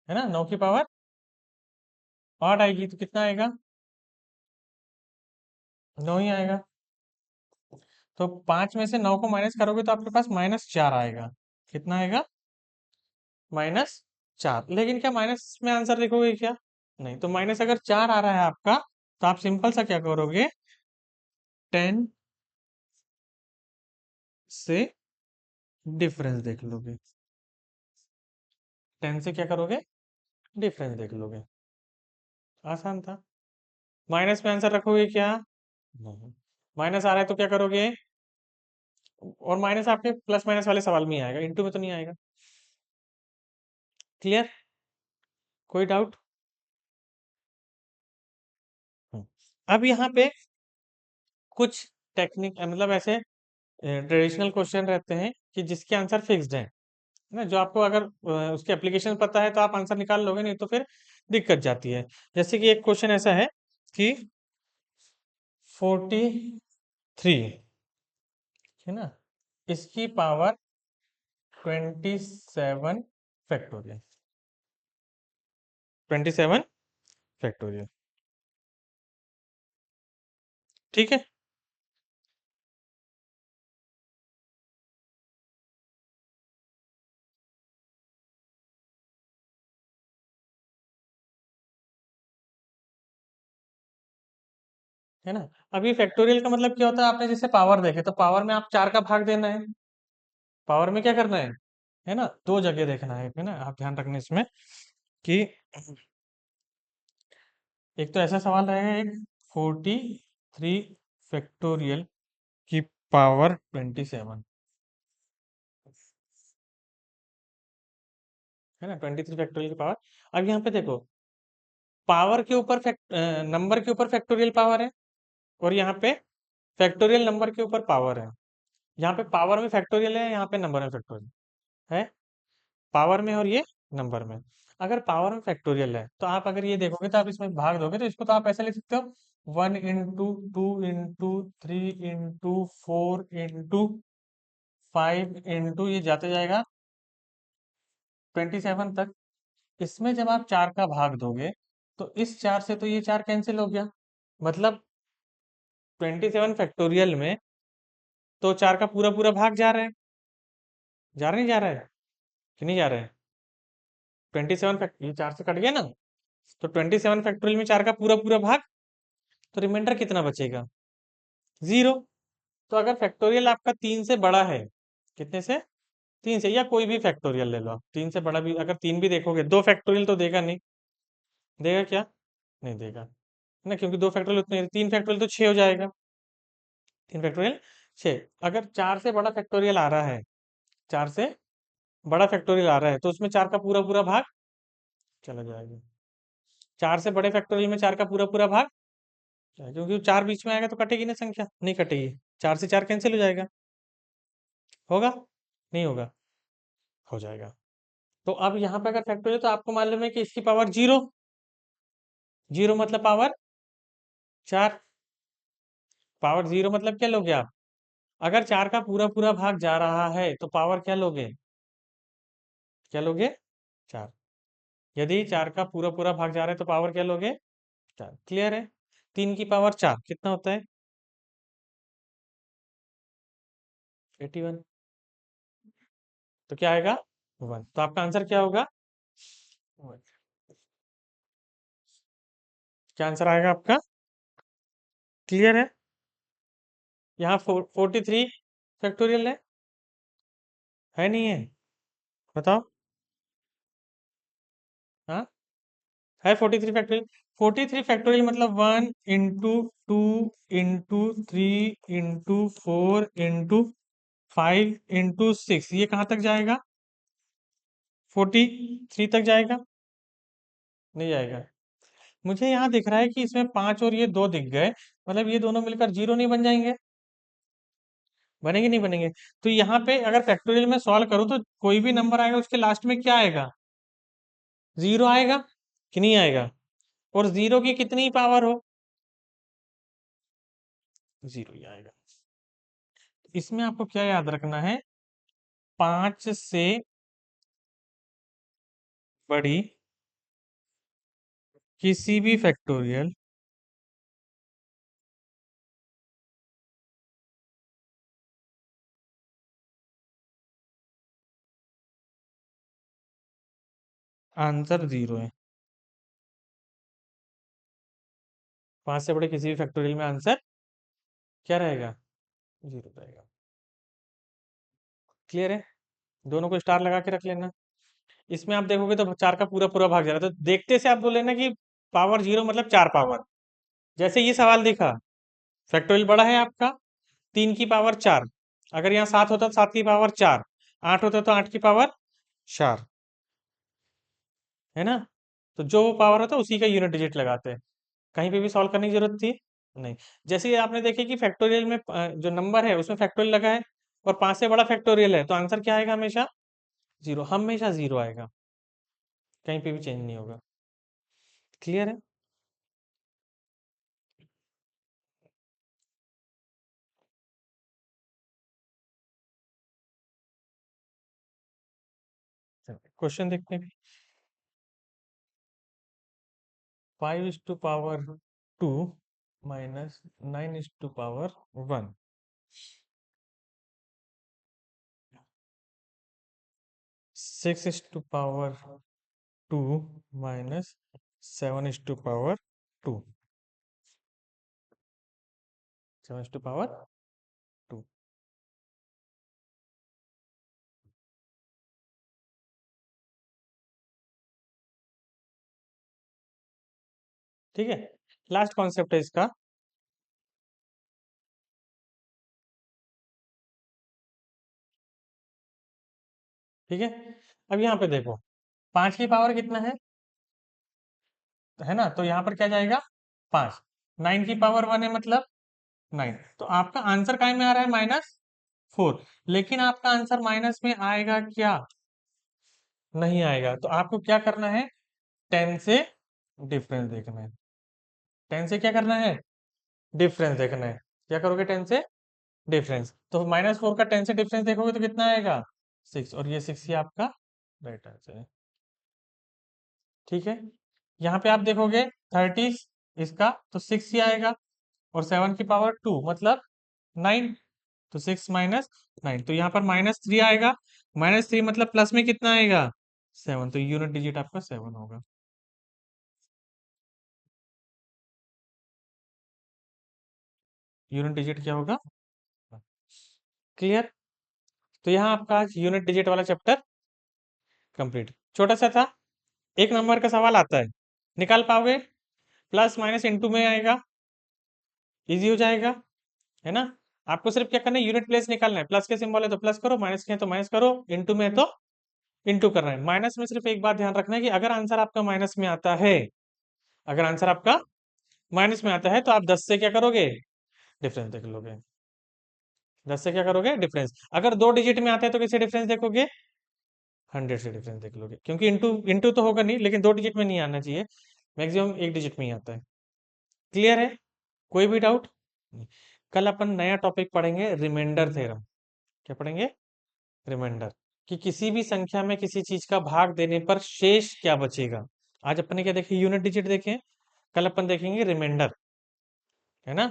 ना, 9 की पावर ऑड आएगी तो कितना आएगा, 9 ही आएगा। तो 5 में से 9 को माइनस करोगे तो आपके पास -4 आएगा। कितना आएगा, -4। लेकिन क्या माइनस में आंसर लिखोगे क्या? नहीं, तो माइनस अगर 4 आ रहा है आपका, तो आप सिंपल सा क्या करोगे, 10 से डिफरेंस देख लोगे। 10 से क्या करोगे, डिफरेंस देख लोगे। आसान था। माइनस में आंसर रखोगे क्या? नहीं। माइनस आ रहा है तो क्या करोगे, और माइनस आपके प्लस माइनस वाले सवाल में ही आएगा, इंटू में तो नहीं आएगा। क्लियर? कोई डाउट? अब यहाँ पे कुछ टेक्निक मतलब ऐसे ट्रेडिशनल क्वेश्चन रहते हैं कि जिसके आंसर फिक्स्ड है ना, जो आपको अगर उसकी एप्लीकेशन पता है तो आप आंसर निकाल लोगे, नहीं तो फिर दिक्कत जाती है। जैसे कि एक क्वेश्चन ऐसा है कि 43, है ना, इसकी पावर 27 फैक्टोरियल, 27 फैक्टोरियल। ठीक है, है ना। अब ये फैक्टोरियल का मतलब क्या होता है, आपने जैसे पावर देखे तो पावर में आप 4 का भाग देना है, पावर में क्या करना है ना, दो जगह देखना है ना, आप ध्यान रखना इसमें कि एक तो ऐसा सवाल रहेगा, एक 43 फैक्टोरियल की पावर 27, है ना, 23 फैक्टोरियल की पावर। अब यहाँ पे देखो, पावर के ऊपर नंबर के ऊपर फैक्टोरियल पावर है, और यहाँ पे फैक्टोरियल नंबर के ऊपर पावर है। यहाँ पे पावर में फैक्टोरियल है, यहाँ पे नंबर में फैक्टोरियल है, पावर में और ये नंबर में। अगर पावर में फैक्टोरियल है तो आप अगर ये देखोगे तो आप इसमें भाग दोगे तो इसको तो आप ऐसे लिख सकते हो, 1 into 2 into 3 into 4 into 5 into ये जाते जाएगा 27 तक। इसमें जब आप 4 का भाग दोगे तो इस 4 से तो ये 4 कैंसिल हो गया, मतलब 27 फैक्टोरियल में तो 4 का पूरा पूरा भाग जा रहा है, जा रहा नहीं जा रहा है कि नहीं जा रहा है। 27 फैक्ट ये 4 से कट गया ना, तो 27 फैक्टोरियल में 4 का पूरा पूरा भाग, तो रिमाइंडर कितना बचेगा, 0। तो अगर फैक्टोरियल आपका 3 से बड़ा है, कितने से, 3 से, या कोई भी फैक्टोरियल ले लो आप, 3 से बड़ा भी, अगर 3 भी देखोगे, 2 फैक्टोरियल तो देगा नहीं, देगा क्या, नहीं देगा ना, क्योंकि 2 फैक्टोरियल उतने, 3 फैक्टोरियल तो 6 हो जाएगा, 3 फैक्टोरियल 6। अगर 4 से बड़ा फैक्टोरियल आ रहा है, 4 से बड़ा फैक्टोरियल आ रहा है तो उसमें 4 का पूरा पूरा भाग चला जाएगा, 4 से बड़े फैक्टोरियल में 4 का पूरा पूरा भाग, क्योंकि 4 बीच में आएगा तो कटेगी ना संख्या, नहीं कटेगी, 4 से 4 कैंसिल हो जाएगा, होगा, नहीं होगा, हो जाएगा। तो अब यहाँ पे अगर फैक्टोरियल तो आपको मालूम है कि इसकी पावर 0, 0 मतलब पावर 4, पावर 0 मतलब क्या लोगे आप, अगर 4 का पूरा पूरा भाग जा रहा है तो पावर क्या लोगे, क्या लोगे, 4। यदि 4 का पूरा पूरा भाग जा रहा है तो पावर क्या लोगे, 4। क्लियर है। 3 की पावर 4 कितना होता है, 81। तो क्या आएगा, 1। तो आपका आंसर क्या होगा, 1। क्या आंसर आएगा आपका, क्लियर है। यहाँ 43 फैक्टोरियल है नहीं है, बताओ, हाँ, है 43 फैक्टोरियल। 43 फैक्टोरियल मतलब 1 into 2 into 3 into 4 into 5 into 6, ये कहाँ तक जाएगा, 43 तक जाएगा, नहीं जाएगा। मुझे यहाँ दिख रहा है कि इसमें 5 और ये 2 दिख गए, मतलब ये दोनों मिलकर 0 नहीं बन जाएंगे, बनेंगे नहीं बनेंगे। तो यहाँ पे अगर फैक्टोरियल में सॉल्व करूँ तो कोई भी नंबर आएगा उसके लास्ट में क्या आएगा, 0 आएगा कि नहीं आएगा, और 0 की कितनी पावर हो, 0 ही आएगा। इसमें आपको क्या याद रखना है, 5 से बड़ी किसी भी फैक्टोरियल आंसर 0 है, 5 से बड़े किसी भी फैक्टोरियल में आंसर क्या रहेगा, 0 रहेगा। क्लियर है, दोनों को स्टार लगा के रख लेना। इसमें आप देखोगे तो 4 का पूरा पूरा भाग जा रहा है, तो देखते से आप बोले ना कि पावर 0 मतलब 4 पावर, जैसे ये सवाल दिखा, फैक्टोरियल बड़ा है आपका, 3 की पावर 4, अगर यहाँ 7 होता तो 7 की पावर 4, 8 होता तो 8 की पावर 4, है ना। तो जो पावर होता है उसी का यूनिट डिजिट लगाते हैं, कहीं पे भी सॉल्व करने की जरूरत थी, नहीं। जैसे ही आपने देखे कि फैक्टोरियल में जो नंबर है उसमें फैक्टोरियल लगा है और 5 से बड़ा फैक्टोरियल है तो आंसर क्या आएगा, हमेशा 0, हमेशा 0 आएगा, कहीं पे भी चेंज नहीं होगा। क्लियर है। क्वेश्चन देखते हैं। 5 is to power 2 minus 9 is to power 1, 6 is to power 2 minus 7 is to power 2, 7 to power 2। ठीक है, लास्ट कॉन्सेप्ट है इसका। ठीक है, अब यहाँ पे देखो, 5 की पावर कितना है ना, तो यहाँ पर क्या जाएगा, 5। 9 की पावर 1 है, मतलब 9। तो आपका आंसर काय में आ रहा है, -4। लेकिन आपका आंसर माइनस में आएगा क्या, नहीं आएगा। तो आपको क्या करना है, 10 से डिफरेंस देखना है। 10 से क्या करना है, डिफरेंस देखना है। क्या करोगे, 10 से डिफरेंस, तो -4 का 10 से डिफरेंस देखोगे तो कितना आएगा, 6। और ये 6 ही आपका राइट आंसर है। ठीक है, यहाँ पे आप देखोगे 30 इसका, तो 6 ही आएगा। और 7 की पावर 2 मतलब 9। तो 6 - 9, तो यहाँ पर -3 आएगा। -3 मतलब प्लस में कितना आएगा, 7। तो यूनिट डिजिट आपका 7 होगा। यूनिट डिजिट क्या होगा, क्लियर। तो यहाँ आपका आज यूनिट डिजिट वाला चैप्टर कंप्लीट। छोटा सा था, एक नंबर का सवाल आता है, निकाल पाओगे, प्लस माइनस इनटू में आएगा, इजी हो जाएगा, है ना। आपको सिर्फ क्या करना है, यूनिट प्लेस निकालना है। प्लस के सिंबल है तो प्लस करो, माइनस के है तो माइनस करो, इनटू में है तो इनटू करना है। माइनस में सिर्फ एक बात ध्यान रखना है कि अगर आंसर आपका माइनस में आता है, अगर आंसर आपका माइनस में आता है, तो आप 10 से क्या करोगे, डिफरेंस देख लोगे। 10 से क्या करोगे, डिफरेंस। अगर 2 डिजिट में आता है तो किसे डिफरेंस देखोगे, 100 से डिफरेंस देख लोगे, क्योंकि इंटू इंटू तो होगा नहीं, लेकिन 2 डिजिट में नहीं आना चाहिए, मैक्सिमम 1 डिजिट में ही आता है। क्लियर है, कोई भी डाउट। कल अपन नया टॉपिक पढ़ेंगे, रिमाइंडर थ्योरम। क्या पढ़ेंगे, रिमाइंडर, कि किसी भी संख्या में किसी चीज का भाग देने पर शेष क्या बचेगा। आज अपन ने क्या देखे, यूनिट डिजिट देखे, कल अपन देखेंगे रिमाइंडर, है ना।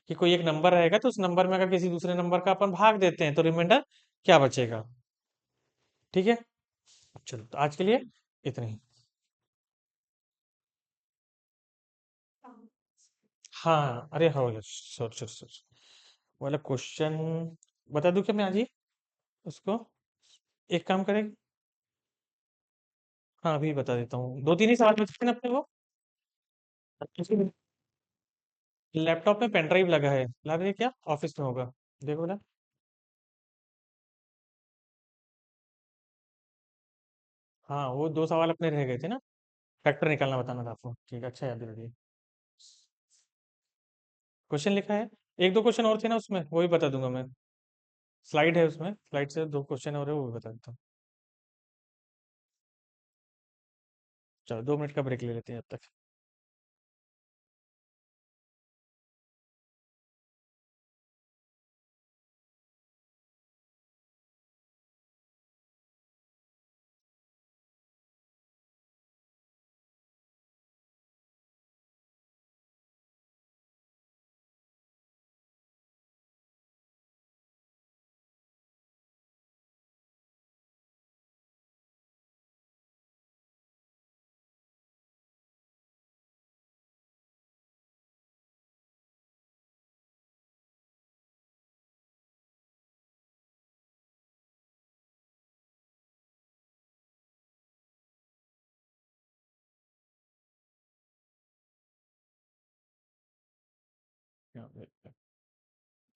कि कोई एक नंबर रहेगा, तो उस नंबर में अगर किसी दूसरे नंबर का अपन भाग देते हैं तो रिमाइंडर क्या बचेगा। ठीक है, चलो तो आज के लिए इतना ही। हाँ, अरे हो, सॉरी सॉरी सॉरी, वाला क्वेश्चन बता दूं क्या मैं आज ही उसको, एक काम करें। हाँ, अभी बता देता हूँ, 2-3 ही सवाल बचते हैं ना अपने को। लैपटॉप में पेन ड्राइव लगा है, ला रहे क्या, ऑफिस में होगा, देखो ना। हाँ, वो 2 सवाल अपने रह गए थे ना, फैक्टर निकालना बताना था आपको। ठीक है, अच्छा याद दिला दिया। क्वेश्चन लिखा है, 1-2 क्वेश्चन और थे ना उसमें, वो भी बता दूंगा मैं। स्लाइड है उसमें, स्लाइड से 2 क्वेश्चन और है, वो भी बता देता हूँ। चलो 2 मिनट का ब्रेक ले लेते हैं जब तक।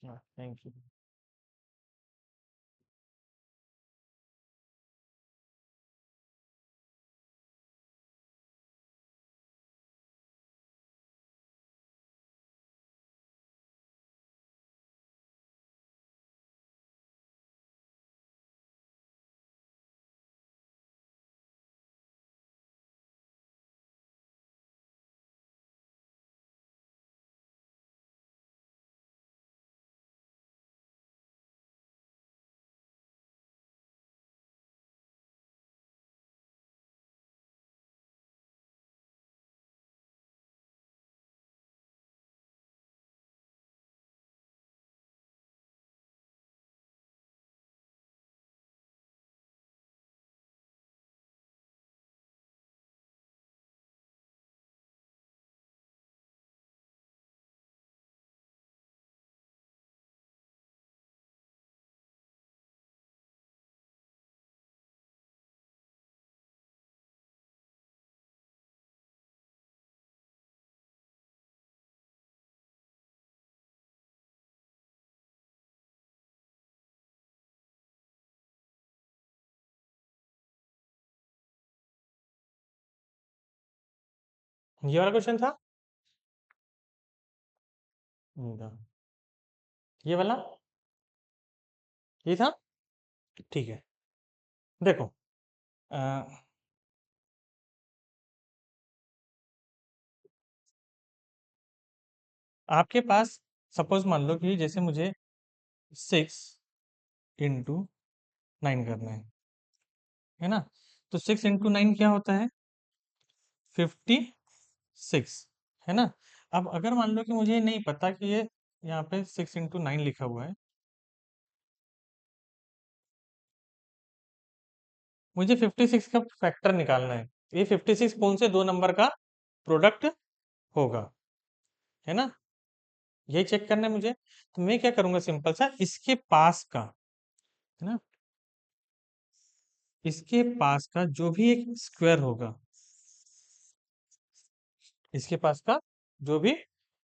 हाँ, थैंक यू। ये वाला क्वेश्चन था। नहीं था। ये वाला, ये था। ठीक है। देखो, अ, आपके पास सपोज मान लो कि जैसे मुझे 6 × 9 करना है ना? तो 6 × 9 क्या होता है? 56, है ना? अब अगर मान लो कि मुझे नहीं पता कि ये यहाँ पे 6 × 9 लिखा हुआ है, मुझे 56 का फैक्टर निकालना है। ये 56 कौन से दो नंबर का प्रोडक्ट होगा, है ना? यही चेक करना है मुझे। तो मैं क्या करूंगा, सिंपल सा, इसके पास का, है ना, इसके पास का जो भी एक स्क्वायर होगा, इसके पास का जो भी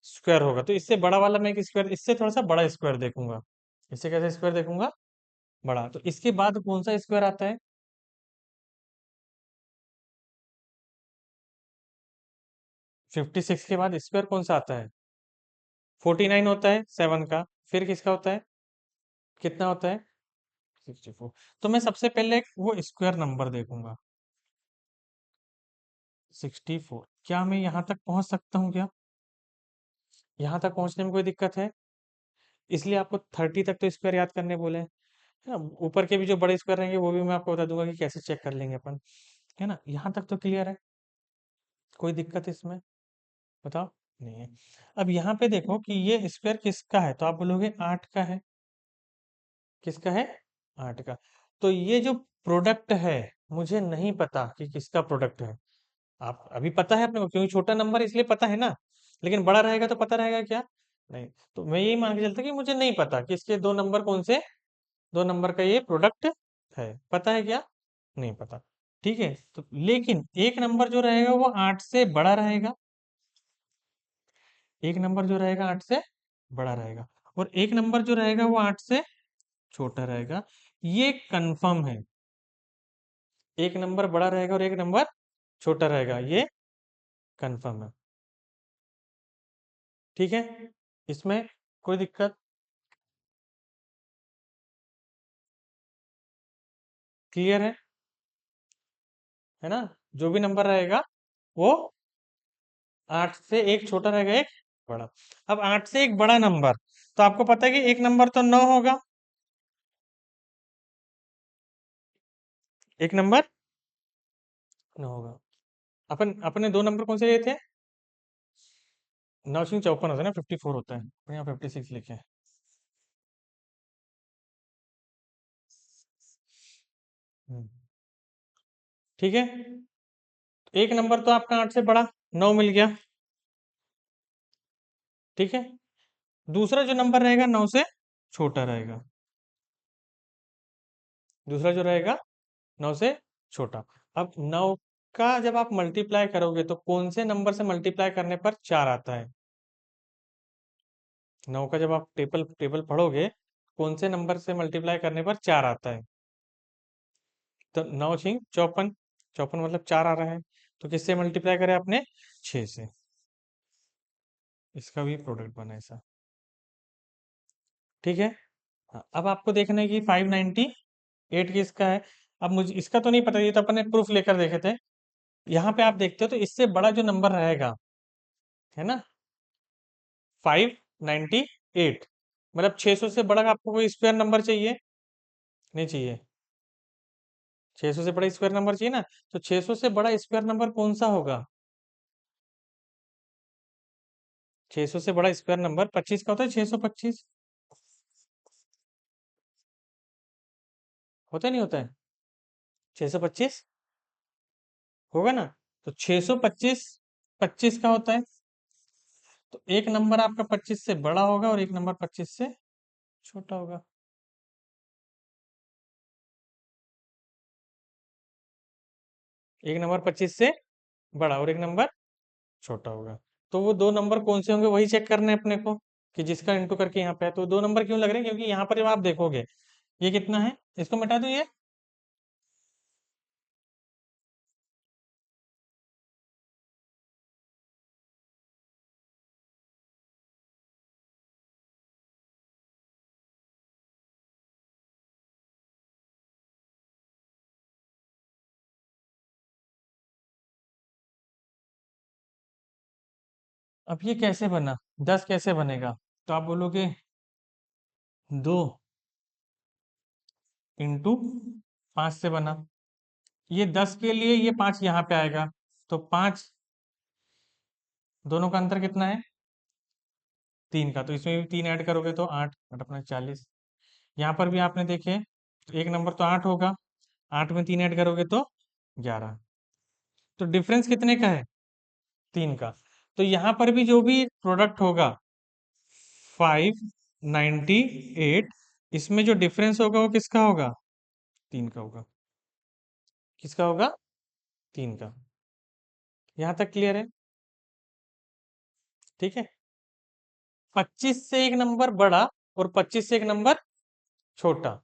स्क्वायर होगा, तो इससे बड़ा वाला मैं एक स्क्वायर, इससे थोड़ा सा बड़ा स्क्वायर देखूंगा। इससे कैसे स्क्वायर देखूंगा? बड़ा। तो इसके बाद कौन सा स्क्वायर आता है? 56 के बाद स्क्वायर कौन सा आता है? 49 होता है 7 का। फिर किसका होता है? कितना होता है? 64। तो मैं सबसे पहले वो स्क्वायर नंबर देखूंगा, 64। क्या मैं यहाँ तक पहुंच सकता हूँ क्या? यहाँ तक पहुंचने में कोई दिक्कत है? इसलिए आपको 30 तक तो स्क्वायर याद करने बोले हैं, है ना? ऊपर के भी जो बड़े स्क्वायर रहेंगे वो भी मैं आपको बता दूंगा कि कैसे चेक कर लेंगे अपन, है ना? यहाँ तक तो क्लियर है? कोई दिक्कत है इसमें? बताओ। नहीं है। अब यहाँ पे देखो कि ये स्क्वायर किसका है, तो आप बोलोगे 8 का है। किसका है? 8 का। तो ये जो प्रोडक्ट है, मुझे नहीं पता कि किसका प्रोडक्ट है। आप अभी पता है अपने को, क्योंकि छोटा नंबर इसलिए पता है ना, लेकिन बड़ा रहेगा तो पता रहेगा क्या? नहीं। तो मैं यही मान के चलता कि मुझे नहीं पता कि इसके दो नंबर कौन से, दो नंबर का ये प्रोडक्ट है। पता है क्या? नहीं पता। ठीक है, तो लेकिन एक नंबर जो रहेगा वो 8 से बड़ा रहेगा। एक नंबर जो रहेगा 8 से बड़ा रहेगा, और एक नंबर जो रहेगा वो 8 से छोटा रहेगा। ये कंफर्म है। एक नंबर बड़ा रहेगा और एक नंबर छोटा रहेगा, ये कंफर्म है। ठीक है, इसमें कोई दिक्कत? क्लियर है ना? जो भी नंबर रहेगा वो 8 से एक छोटा रहेगा, एक बड़ा। अब 8 से एक बड़ा नंबर, तो आपको पता है कि एक नंबर तो 9 होगा। एक नंबर 9 होगा। अपन अपने दो नंबर कौन से लिए थे? 9×54 होता है ना, 54 होता है, अपन यहाँ 56 लिखे हैं। हम्म, ठीक है। एक नंबर तो आपका 8 से बड़ा, 9 मिल गया। ठीक है। दूसरा जो नंबर रहेगा 9 से छोटा रहेगा। दूसरा जो रहेगा 9 से छोटा। अब 9 का जब आप मल्टीप्लाई करोगे तो कौन से नंबर से मल्टीप्लाई करने पर 4 आता है? 9 का जब आप टेबल टेबल पढ़ोगे, कौन से नंबर से मल्टीप्लाई करने पर 4 आता है? तो 9×54, 54 मतलब 4 आ रहा है। तो किससे मल्टीप्लाई करें आपने? 6 से। इसका भी प्रोडक्ट बना ऐसा। ठीक है। हाँ, अब आपको देखना है कि 598 किसका है। अब मुझे इसका तो नहीं पता, ये तो अपन ने प्रूफ लेकर देखे थे। यहाँ पे आप देखते हो तो इससे बड़ा जो नंबर रहेगा, है ना, 598, मतलब 600 से बड़ा आपको कोई स्क्वायर नंबर चाहिए? नहीं चाहिए। 600 से बड़ा स्क्वायर नंबर चाहिए ना, तो 600 से बड़ा स्क्वायर नंबर कौन सा होगा? 600 से बड़ा स्क्वायर नंबर 25 का होता है। 625 होता नहीं होता है? 625 होगा ना? तो 625 25 का होता है। तो एक नंबर आपका 25 से बड़ा होगा और एक नंबर 25 से छोटा होगा। एक नंबर 25 से बड़ा और एक नंबर छोटा होगा। तो वो दो नंबर कौन से होंगे, वही चेक करना है अपने को, कि जिसका इंटू करके यहाँ पे है। तो दो नंबर क्यों लग रहे हैं? क्योंकि यहाँ पर जब आप देखोगे, ये कितना है, इसको मिटा दो, ये अब ये कैसे बना, 10 कैसे बनेगा? तो आप बोलोगे 2 इंटू 5 से बना। ये 10 के लिए ये 5 यहाँ पे आएगा, तो 5, दोनों का अंतर कितना है? 3 का, तो इसमें भी 3 ऐड करोगे तो 8 आठ अपना 40। यहाँ पर भी आपने देखे तो एक नंबर तो 8 होगा, 8 में 3 ऐड करोगे तो 11। तो डिफरेंस कितने का है? 3 का। तो यहाँ पर भी जो भी प्रोडक्ट होगा 598, इसमें जो डिफरेंस होगा वो किसका होगा? 3 का होगा। किसका होगा? 3 का। यहाँ तक क्लियर है? ठीक है। 25 से एक नंबर बड़ा और 25 से एक नंबर छोटा,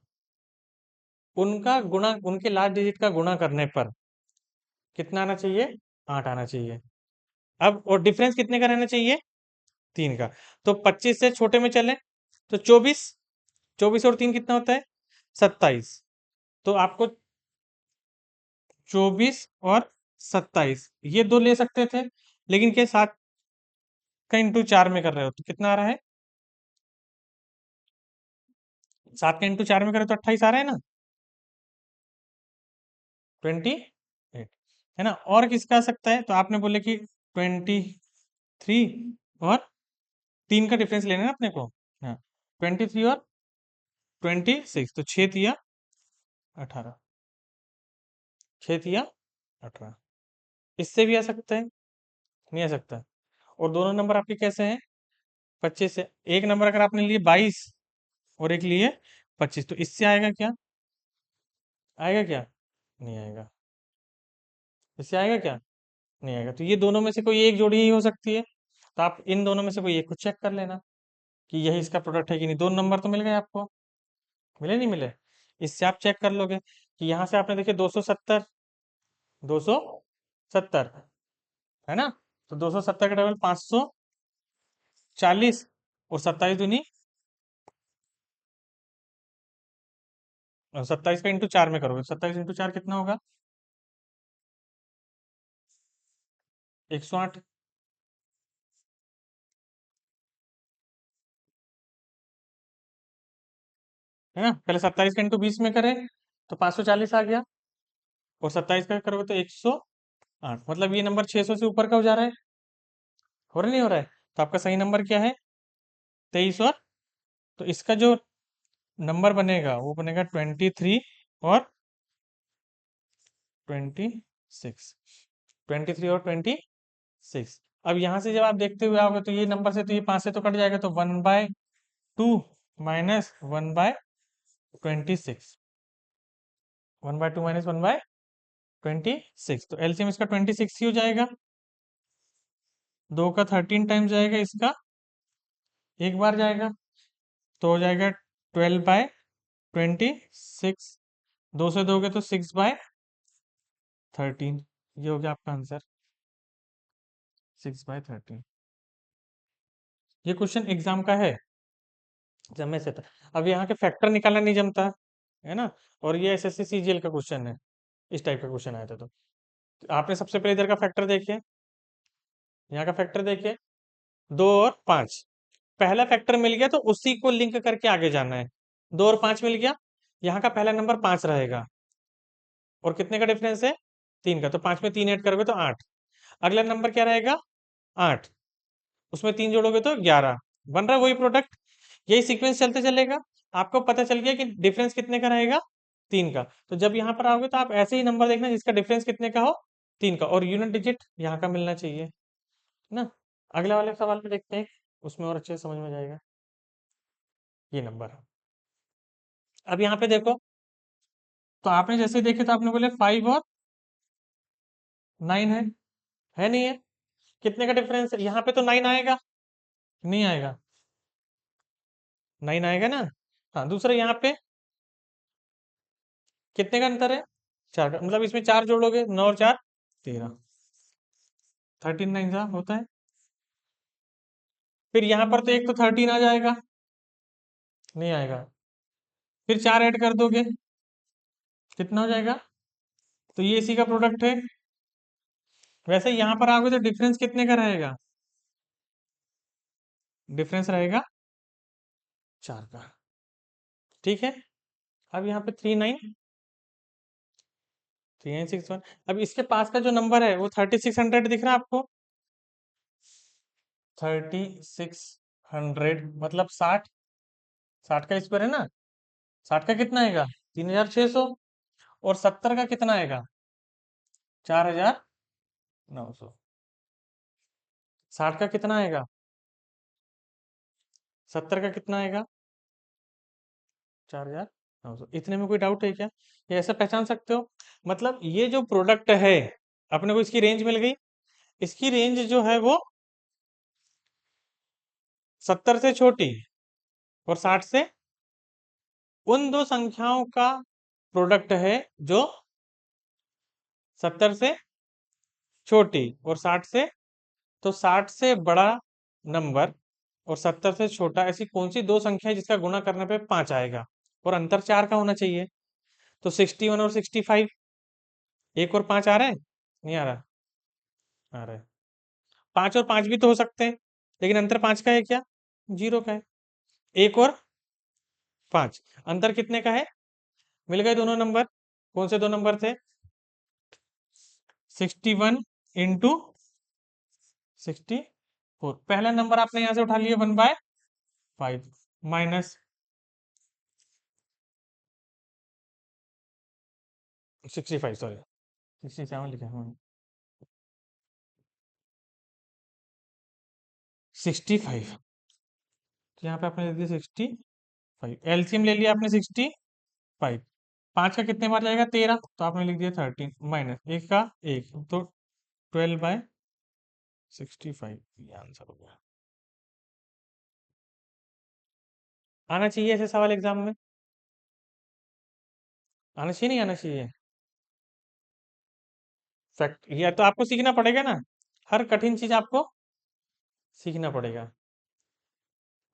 उनका गुणा, उनके लास्ट डिजिट का गुणा करने पर कितना आना चाहिए? 8 आना चाहिए। अब और डिफरेंस कितने का रहना चाहिए? 3 का। तो 25 से छोटे में चले तो 24, 24 और 3 कितना होता है? 27। तो आपको 24 और 27 ये दो ले सकते थे, लेकिन क्या 7 का इंटू 4 में कर रहे हो तो कितना आ रहा है? 7 का इंटू 4 में करें तो 28 आ रहा है ना, 28, है ना। और किसका आ सकता है? तो आपने बोले कि 23 और 3 का डिफरेंस लेना है ना अपने को। हाँ, 23 और 26, तो 6 तिया 18, 6 तिया 18। इससे भी आ सकता है? नहीं आ सकता। और दोनों नंबर आपके कैसे हैं? 25 से एक नंबर अगर आपने लिए 22 और एक लिए 25, तो इससे आएगा क्या? आएगा क्या? नहीं आएगा। इससे आएगा क्या? नहीं आएगा। तो ये दोनों में से कोई एक जोड़ी ही हो सकती है, तो आप इन दोनों में से कोई एक को चेक कर लेना कि यही इसका प्रोडक्ट है कि नहीं। दोनों नंबर तो मिल गए आपको, मिले नहीं मिले? इससे आप चेक कर लोगे कि यहाँ से आपने देखिए 270, 270 है ना। तो 270 का डबल 540, और 27 दूनी 27 का इंटू 4 में करोगे, 27 इंटू 4 कितना होगा? 108, है ना। पहले 27 का इंटू 20 में करें तो 540 आ गया, और 27 का करोगे तो 108, मतलब ये नंबर 600 से ऊपर का हो जा रहा है। हो रहा नहीं हो रहा है? तो आपका सही नंबर क्या है? 23 और, तो इसका जो नंबर बनेगा वो बनेगा 23 और 26, 23 और 26। अब यहाँ से जब आप देखते हुए आओगे तो ये नंबर से तो ये 5 से तो कट जाएगा, तो 1/2 माइनस 1/26, 1/2 माइनस 1/26, तो एलसीएम इसका 26 ही हो जाएगा। 2 का 13 टाइम्स जाएगा, इसका एक बार जाएगा, तो हो जाएगा 12/26। 2 से दोगे तो 6/13। ये हो गया आपका आंसर, 6/13। ये क्वेश्चन एग्जाम का है, जमे से था। अब यहाँ के फैक्टर निकालना नहीं जमता, है ना। और ये एसएससी सीजीएल का क्वेश्चन है, इस टाइप का क्वेश्चन आया था। तो आपने सबसे पहले इधर का फैक्टर देखिए, यहाँ का फैक्टर देखिए, 2 और 5। पहला फैक्टर मिल गया तो उसी को लिंक करके आगे जाना है। 2 और 5 मिल गया, यहाँ का पहला नंबर 5 रहेगा, और कितने का डिफरेंस है? 3 का, तो 5 में 3 ऐड करोगे तो 8। अगला नंबर क्या रहेगा? 8, उसमें 3 जोड़ोगे तो 11। बन रहा है वही प्रोडक्ट। यही सीक्वेंस चलते चलेगा। आपको पता चल गया कि डिफरेंस कितने का रहेगा? 3 का। तो जब यहाँ पर आओगे तो आप ऐसे ही नंबर देखना जिसका डिफरेंस कितने का हो? 3 का, और यूनिट डिजिट यहाँ का मिलना चाहिए, है ना। अगले वाले सवाल में देखते हैं, उसमें और अच्छे से समझ में जाएगा। ये नंबर, अब यहाँ पे देखो, तो आपने जैसे देखे तो आपने बोले 5 और 9 है नहीं है? कितने का डिफरेंस है? यहाँ पे तो 9 आएगा, नहीं आएगा? 9 आएगा ना। हाँ, दूसरा यहाँ पे कितने का अंतर है? 4 का, मतलब इसमें 4 जोड़ोगे, 9 और 4 13, 13 9 जा होता है। फिर यहाँ पर तो एक तो 13 आ जाएगा, नहीं आएगा। फिर 4 ऐड कर दोगे, कितना हो जाएगा? तो ये इसी का प्रोडक्ट है। वैसे यहाँ पर आओगे तो डिफरेंस कितने का रहेगा? डिफरेंस रहेगा 4 का। ठीक है। अब यहाँ पे 3961। अब इसके पास का जो नंबर है वो 3600 दिख रहा है आपको। 3600 मतलब 60। 60 का स्क्वायर है ना। 60 का कितना आएगा? 3600। और 70 का कितना आएगा? 4900। 60 का कितना आएगा? 70 का कितना आएगा? 4900। इतने में कोई डाउट है क्या? ये ऐसा पहचान सकते हो? मतलब ये जो प्रोडक्ट है, अपने को इसकी रेंज मिल गई। इसकी रेंज जो है वो 70 से छोटी और 60 से, उन दो संख्याओं का प्रोडक्ट है जो 70 से छोटी और 60 से, तो 60 से बड़ा नंबर और 70 से छोटा, ऐसी कौन सी दो संख्या है जिसका गुणा करने पे 5 आएगा और अंतर 4 का होना चाहिए? तो 61 और 65। एक और 5 आ रहा है? नहीं आ रहा? आ रहा है। 5 और 5 भी तो हो सकते हैं, लेकिन अंतर 5 का है क्या? 0 का है। एक और 5, अंतर कितने का है? मिल गए दोनों नंबर। कौन से दो नंबर थे? 61 इंटू 64। पहला नंबर आपने यहां से उठा लिया 1/5 माइनस 65, सॉरी 67 लिखा है। 65, तो यहाँ पे आपने लिख दिया 65। एलसीएम ले लिया आपने 65। 5 का कितने बार जाएगा? 13, तो आपने लिख दिया 13 माइनस एक का एक, तो 12/65। ये आंसर हो गया। आना चाहिए ऐसे सवाल एग्जाम में? आना चाहिए नहीं आना चाहिए? फैक्ट ये तो आपको सीखना पड़ेगा ना। हर कठिन चीज आपको सीखना पड़ेगा,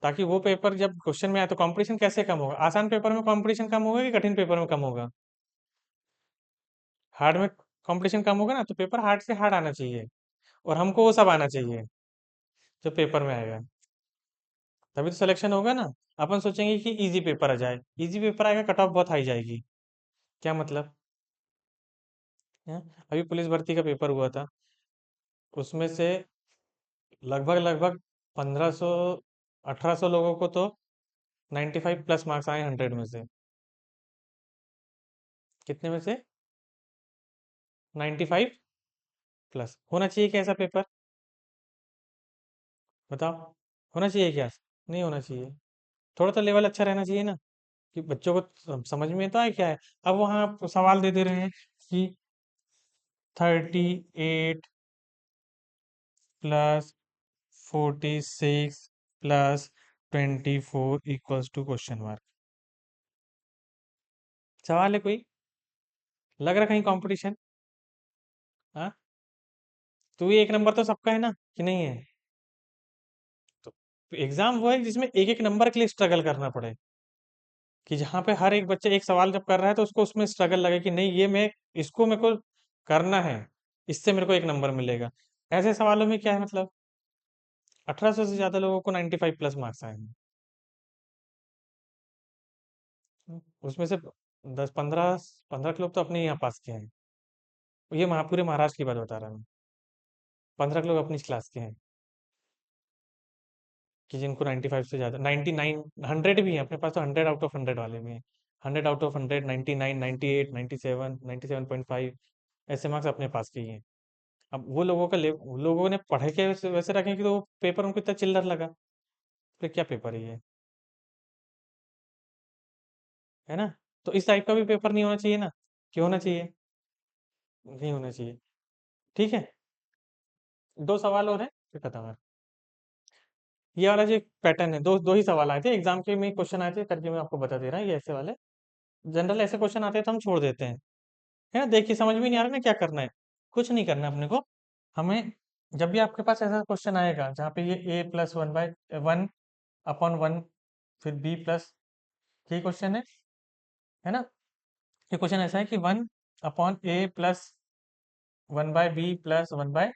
ताकि वो पेपर जब क्वेश्चन में आए तो कंपटीशन कैसे कम होगा। आसान पेपर में कंपटीशन कम होगा कि कठिन पेपर में कम होगा? हार्ड में कंपटीशन कम होगा ना, तो पेपर हार्ड से हार्ड आना चाहिए। और हमको वो सब आना चाहिए जो पेपर में आएगा, तभी तो सिलेक्शन होगा ना। अपन सोचेंगे कि इजी पेपर आ जाए, इजी पेपर आएगा कट ऑफ बहुत हाई जाएगी। क्या मतलब है? अभी पुलिस भर्ती का पेपर हुआ था, उसमें से लगभग लगभग 1500 1800 लोगों को तो 95 प्लस मार्क्स आए 100 में से। कितने में से? 95 प्लस। होना चाहिए क्या ऐसा पेपर? बताओ, होना चाहिए क्या? नहीं होना चाहिए। थोड़ा तो लेवल अच्छा रहना चाहिए ना, कि बच्चों को समझ में तो आए क्या है। अब वहाँ आप सवाल दे दे रहे हैं कि 38 plus 46 plus 24 equals to question mark. सवाल है कोई? लग रहा कहीं कंपटीशन? हाँ, तो ये एक नंबर तो सबका है ना, कि नहीं है? तो एग्जाम वो है जिसमें एक एक नंबर के लिए स्ट्रगल करना पड़े, कि जहाँ पे हर एक बच्चा एक सवाल जब कर रहा है तो उसको उसमें स्ट्रगल लगे कि नहीं ये मैं, इसको मेरे को करना है, इससे मेरे को एक नंबर मिलेगा। ऐसे सवालों में क्या है मतलब 1800 से ज्यादा लोगों को 95 प्लस मार्क्स आए हैं। उसमें से 10 15 15 के लोग तो अपने यहाँ पास किए हैं। ये पूरे महाराष्ट्र की बात बता रहा हूँ। 15 के लोग अपनी क्लास के हैं, कि जिनको 95 से ज्यादा 99 100 भी है अपने पास, तो 100 आउट ऑफ 100 वाले भी हैं। 100 आउट ऑफ 100, 99, 98, 97, 97.5, ऐसे मार्क्स अपने पास के ही हैं। अब वो लोगों का वो लोगों ने पढ़े के वैसे वैसे रखें कि तो वो पेपर उनको इतना चिल्लर लगा, फिर क्या पेपर है ये? है ना? तो इस टाइप का भी पेपर नहीं होना चाहिए ना, कि होना चाहिए? नहीं होना चाहिए। ठीक है। दो सवाल और हैं, फिर खत्म है। ये वाला जो पैटर्न है, दो दो ही सवाल आए थे एग्जाम के में, क्वेश्चन आए थे करके मैं आपको बता दे रहा हूँ, ये ऐसे वाले जनरल ऐसे क्वेश्चन आते हैं तो हम छोड़ देते हैं। है ना? देखिए समझ में नहीं आ रहा ना क्या करना है। कुछ नहीं करना है अपने को। हमें जब भी आपके पास ऐसा क्वेश्चन आएगा जहाँ पे ये a+1/1 फिर b+, ये क्वेश्चन है ना? ये क्वेश्चन ऐसा है कि 1/a+1/b+1/c,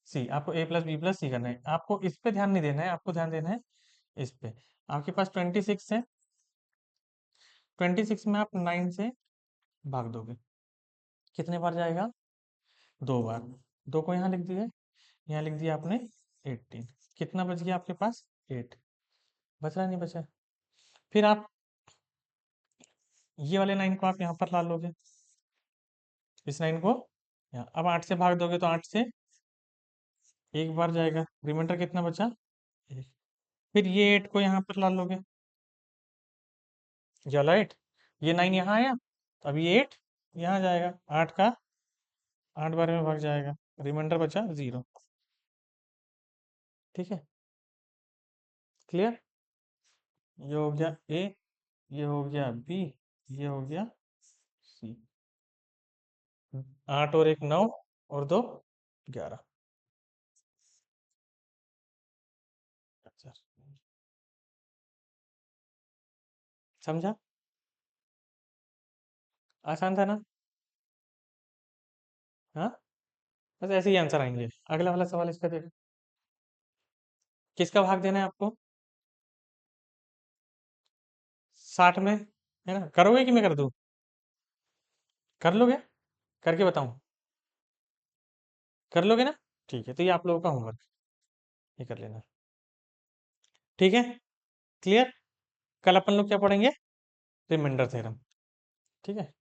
सी, आपको ए प्लस बी प्लस सी करना है, आपको इस पे ध्यान नहीं देना है, आपको ध्यान देना है इस पे। आपके पास 26 है, 26 में आप 9 से भाग दोगे, कितने बार जाएगा? 2 बार। दो को यहाँ लिख दिए, यहाँ लिख दिया आपने 18, कितना बच गया आपके पास? 8। बच रहा नहीं बचा? फिर आप ये वाले 9 को आप यहाँ पर ला लोगे, इस 9 को यहाँ, अब 8 से भाग दोगे तो 8 से एक बार जाएगा, रिमाइंडर कितना बचा? 1। फिर ये 8 को यहाँ पर ला लोगे, जला 8, ये 9 यहाँ आया, तो अब ये 8 यहाँ जाएगा, 8 का 8 बार में भाग जाएगा, रिमाइंडर बचा 0। ठीक है, क्लियर? ये हो गया ए, ये हो गया बी, ये हो गया सी। 8 और 1 9, और 2 11। अच्छा, समझा? आसान था ना? हाँ, बस ऐसे ही आंसर आएंगे। अगला वाला सवाल इसका देखो, किसका भाग देना है आपको? 60 में, है ना? करोगे कि मैं कर दूं? कर लोगे? करके बताऊं? कर लोगे ना? ठीक है, तो ये आप लोगों का होमवर्क, ये कर लेना। ठीक है, क्लियर? कल अपन लोग क्या पढ़ेंगे? Remainder theorem. ठीक है।